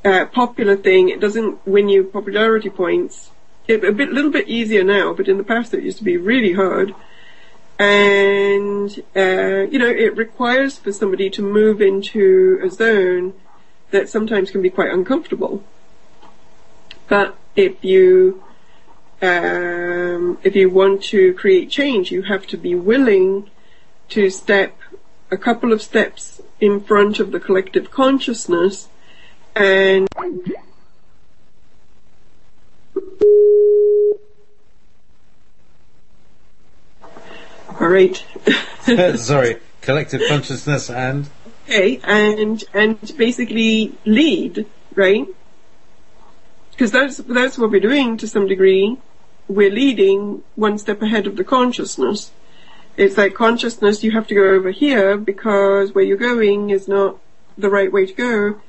popular thing. It doesn't win you popularity points. It's a little bit easier now, but in the past it used to be really hard. And, it requires for somebody to move into a zone that sometimes can be quite uncomfortable. But if you want to create change, you have to be willing to step a couple of steps in front of the collective consciousness and all right. Sorry, collective consciousness and? Okay, and basically lead, right? Because that's what we're doing to some degree. We're leading one step ahead of the consciousness. It's like consciousness, you have to go over here because where you're going is not the right way to go.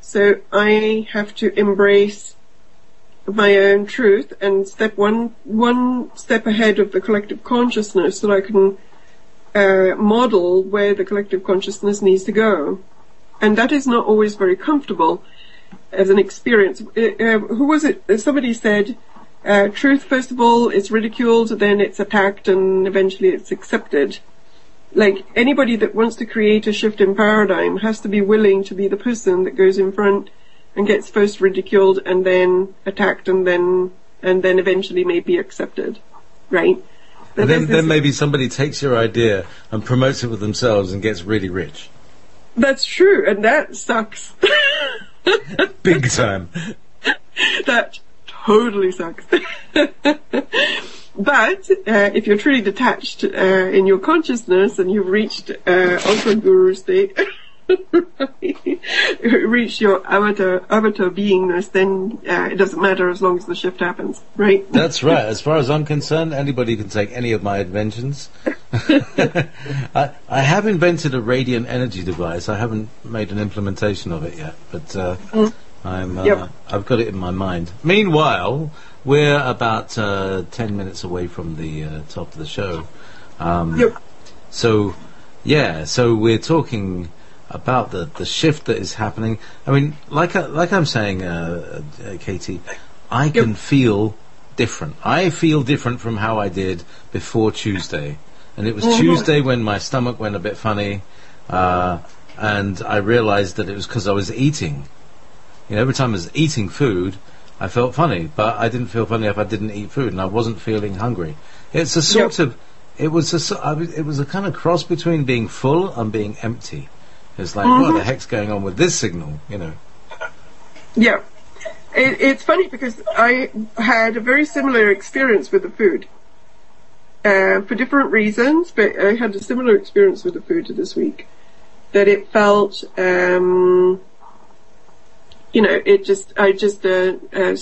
So I have to embrace my own truth and step one step ahead of the collective consciousness, so that I can model where the collective consciousness needs to go. And that is not always very comfortable as an experience. Who was it? Somebody said, truth, first of all, is ridiculed, then it's attacked, and eventually it's accepted. Like, anybody that wants to create a shift in paradigm has to be willing to be the person that goes in front and gets first ridiculed and then attacked and then eventually maybe accepted, right? And then maybe somebody takes your idea and promotes it with themselves and gets really rich. That's true, and that sucks. Big time. That totally sucks. But if you're truly detached in your consciousness and you've reached ultra guru state, reach your avatar beingness, then it doesn't matter as long as the shift happens, right? That's right. As far as I'm concerned, anybody can take any of my inventions. I have invented a radiant energy device. I haven't made an implementation of it yet, but I've got it in my mind. Meanwhile, we're about 10 minutes away from the top of the show. So we're talking about the shift that is happening. I mean, like I'm saying, Katie, I can feel different. I feel different from how I did before Tuesday. And it was Tuesday when my stomach went a bit funny, and I realized that it was because I was eating. You know, every time I was eating food, I felt funny, but I didn't feel funny if I didn't eat food, and I wasn't feeling hungry. It's a sort of... It was a kind of cross between being full and being empty. It's like, what the heck's going on with this signal, you know? Yeah. It's funny because I had a very similar experience with the food. For different reasons, but I had a similar experience with the food this week. That it felt, I just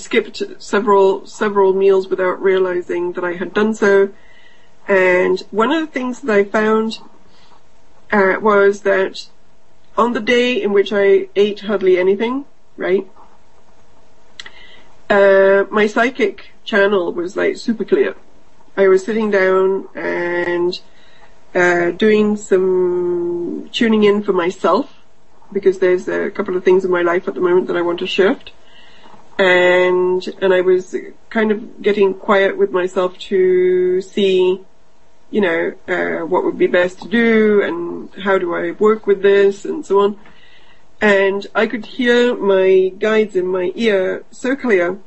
skipped several meals without realizing that I had done so. And one of the things that I found was that on the day in which I ate hardly anything, right, my psychic channel was like super clear. I was sitting down and doing some tuning in for myself, because there's a couple of things in my life at the moment that I want to shift. And I was kind of getting quiet with myself to see, what would be best to do and how do I work with this and so on. And I could hear my guides in my ear so clear.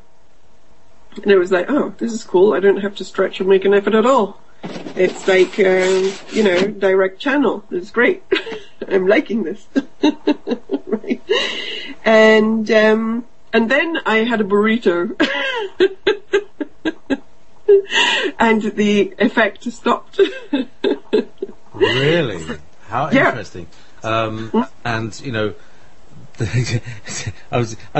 And it was like, oh, this is cool. I don't have to stretch or make an effort at all. It's like, direct channel. It's great. I'm liking this. Right. And then I had a burrito. And the effect stopped. Really? How interesting. And I'm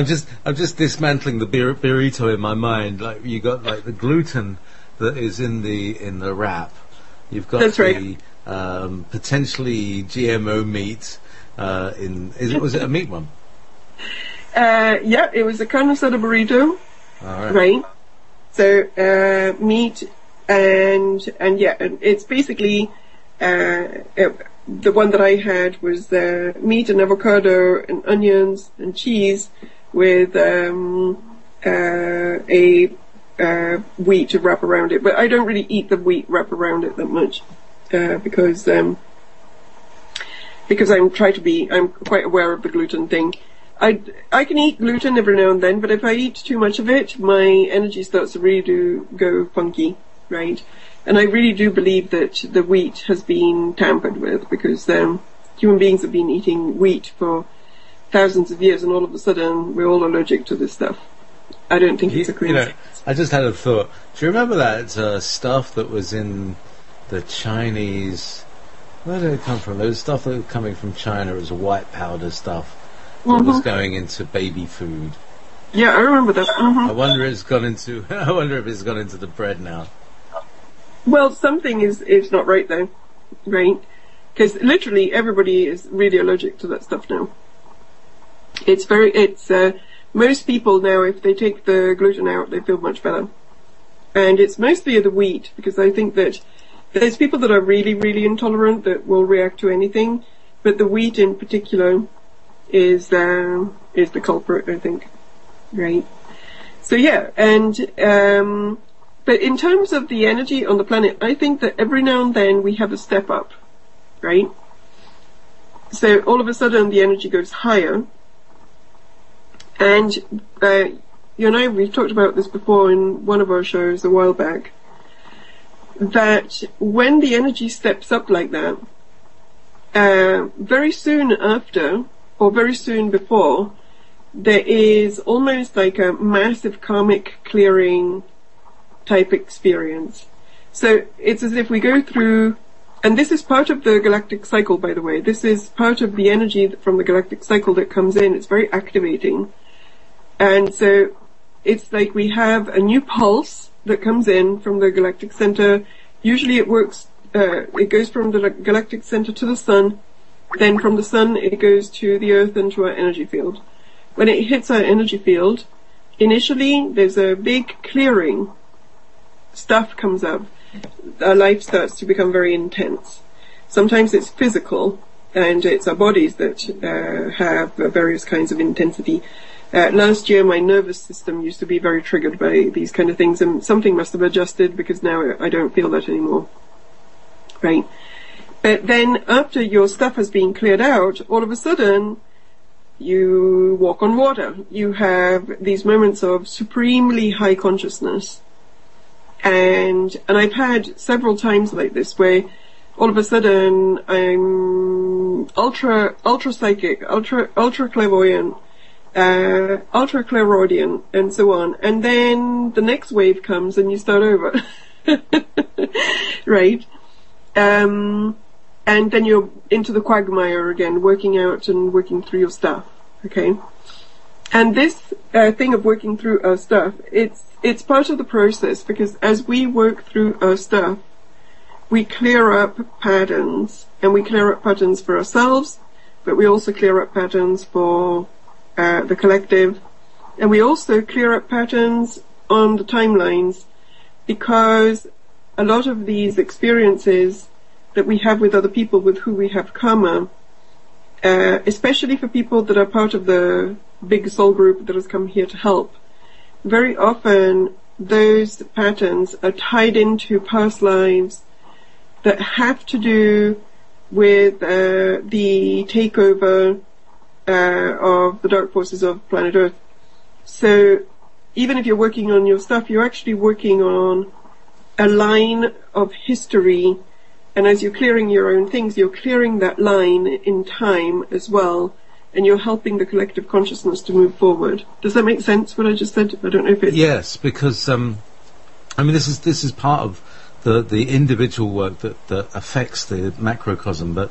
just dismantling the burrito in my mind. Like, you got like the gluten that is in the wrap. You've got potentially GMO meat. Was it a meat one? It was a carne asada burrito. All right. Right. So meat and it's basically the one that I had was meat and avocado and onions and cheese with a wheat to wrap around it. But I don't really eat the wheat wrap around it that much because I'm quite aware of the gluten thing. I can eat gluten every now and then, but if I eat too much of it, my energy starts to really go funky, right? And I really do believe that the wheat has been tampered with, because human beings have been eating wheat for thousands of years, and all of a sudden we're all allergic to this stuff. I don't think it's a coincidence. I just had a thought. Do you remember that stuff that was in the Chinese? Where did it come from? There was stuff that was coming from China. It was white powder stuff that was going into baby food. Yeah, I remember that. I wonder if it's gone into the bread now. Well, something is not right though, right? Because literally everybody is really allergic to that stuff now. Most people now, if they take the gluten out, they feel much better. And it's mostly the wheat, because I think that there's people that are really, really intolerant that will react to anything, but the wheat in particular is the culprit, I think, right? So yeah, and but in terms of the energy on the planet, I think that every now and then we have a step up, right? So all of a sudden the energy goes higher, and you and I, we've talked about this before in one of our shows a while back, that when the energy steps up like that, very soon after, or very soon before, there is almost like a massive karmic clearing type experience. So it's as if we go through And this is part of the galactic cycle, by the way. This is part of the energy from the galactic cycle that comes in. It's very activating. And so it's like we have a new pulse that comes in from the galactic center. Usually it works, it goes from the galactic center to the sun. Then from the sun it goes to the earth and to our energy field. When it hits our energy field, initially there's a big clearing. Stuff comes up. Our life starts to become very intense. Sometimes it's physical, and it's our bodies that have various kinds of intensity. Last year my nervous system used to be very triggered by these kind of things, and something must have adjusted because now I don't feel that anymore. Right? But then after your stuff has been cleared out, all of a sudden you walk on water. You have these moments of supremely high consciousness. And I've had several times like this where all of a sudden I'm ultra psychic, ultra clairvoyant, ultra clairaudient, and so on. And then the next wave comes and you start over. Right? And then you're into the quagmire again, working out and working through your stuff. Okay? And this thing of working through our stuff, it's part of the process, because as we work through our stuff, we clear up patterns, and we clear up patterns for ourselves, but we also clear up patterns for the collective, and we also clear up patterns on the timelines, because a lot of these experiences that we have with other people with who we have karma, especially for people that are part of the big soul group that has come here to help, very often those patterns are tied into past lives that have to do with the takeover of the dark forces of planet Earth. So even if you're working on your stuff, you're actually working on a line of history, and as you're clearing your own things, you're clearing that line in time as well, and you're helping the collective consciousness to move forward. Does that make sense, what I just said? I don't know if it... Yes, because, I mean, this is part of the individual work that affects the macrocosm, but...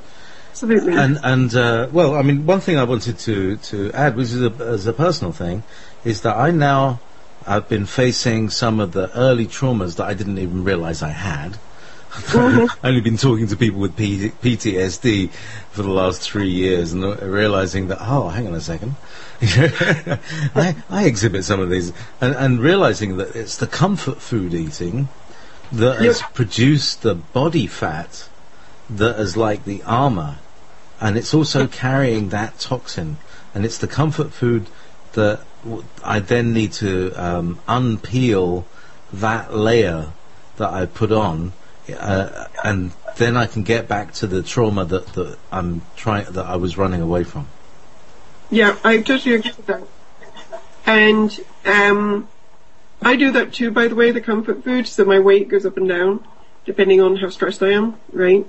Absolutely. And well, I mean, one thing I wanted to add, which is as a personal thing, is that I've been facing some of the early traumas that I didn't even realize I had. I've only been talking to people with PTSD for the last 3 years and realizing that, oh, hang on a second, I exhibit some of these, and realizing that it's the comfort food eating that has produced the body fat that is like the armor, and it's also carrying that toxin, and it's the comfort food that I then need to unpeel that layer that I put on, and then I can get back to the trauma that I was running away from. Yeah, I totally agree with that. And I do that too, by the way, the comfort food, so my weight goes up and down depending on how stressed I am, right?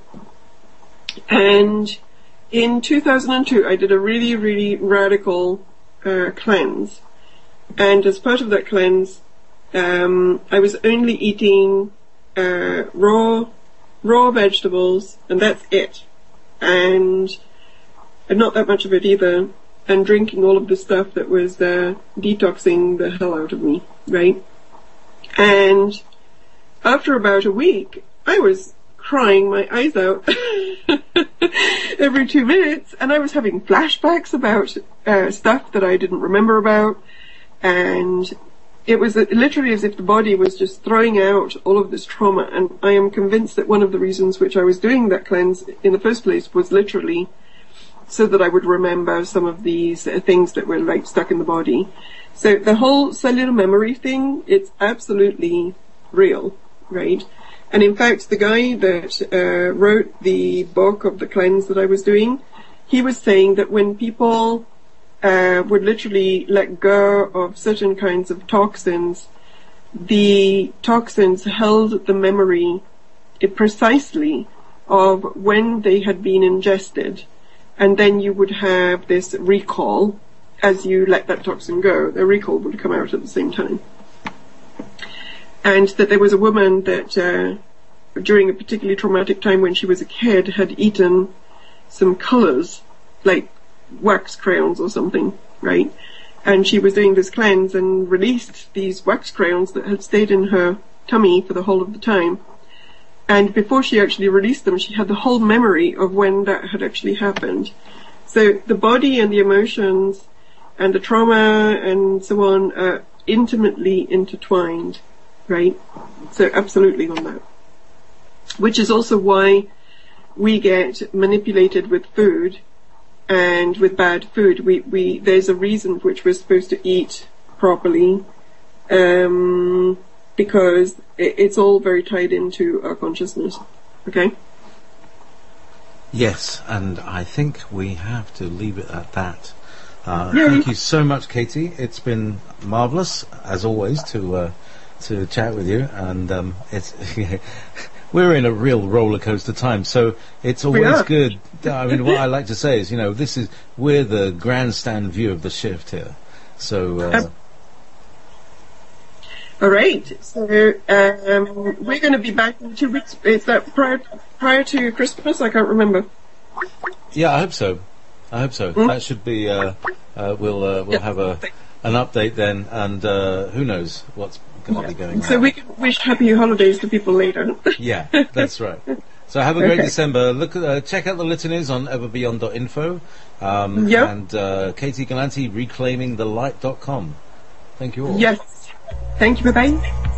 And in 2002 I did a really, really radical cleanse, and as part of that cleanse I was only eating raw vegetables, and that's it, and not that much of it either, and drinking all of the stuff that was detoxing the hell out of me, right? And after about a week I was crying my eyes out every 2 minutes, and I was having flashbacks about stuff that I didn't remember about, and it was literally as if the body was just throwing out all of this trauma. And I am convinced that one of the reasons which I was doing that cleanse in the first place was literally so that I would remember some of these things that were like stuck in the body. So the whole cellular memory thing, it's absolutely real, right? And in fact, the guy that wrote the book of the cleanse that I was doing, he was saying that when people would literally let go of certain kinds of toxins, the toxins held the memory precisely of when they had been ingested, and then you would have this recall as you let that toxin go. The recall would come out at the same time. And that there was a woman that during a particularly traumatic time when she was a kid, had eaten some colours, like wax crayons or something, right? And she was doing this cleanse and released these wax crayons that had stayed in her tummy for the whole of the time. And before she actually released them, she had the whole memory of when that had actually happened. So the body and the emotions and the trauma and so on are intimately intertwined, right? So absolutely on that. Which is also why we get manipulated with food and with bad food. There's a reason for which we're supposed to eat properly, because it's all very tied into our consciousness. Okay? Yes, and I think we have to leave it at that. Thank you so much, Katie. It's been marvellous, as always, to chat with you, and it's we're in a real roller coaster time, so it's always good. I mean, what I like to say is, we're the grandstand view of the shift here. So. All right. So we're going to be back in 2 weeks. Is that prior to Christmas? I can't remember. Yeah, I hope so. That should be. We'll have an update then, and who knows what's going to be going on. So we can wish happy holidays to people later. Yeah, that's right. So have a great December. Check out the litanies on everbeyond.info, and Katie Gallanti, reclaimingthelight.com. Thank you all. Yes. Thank you. Bye-bye.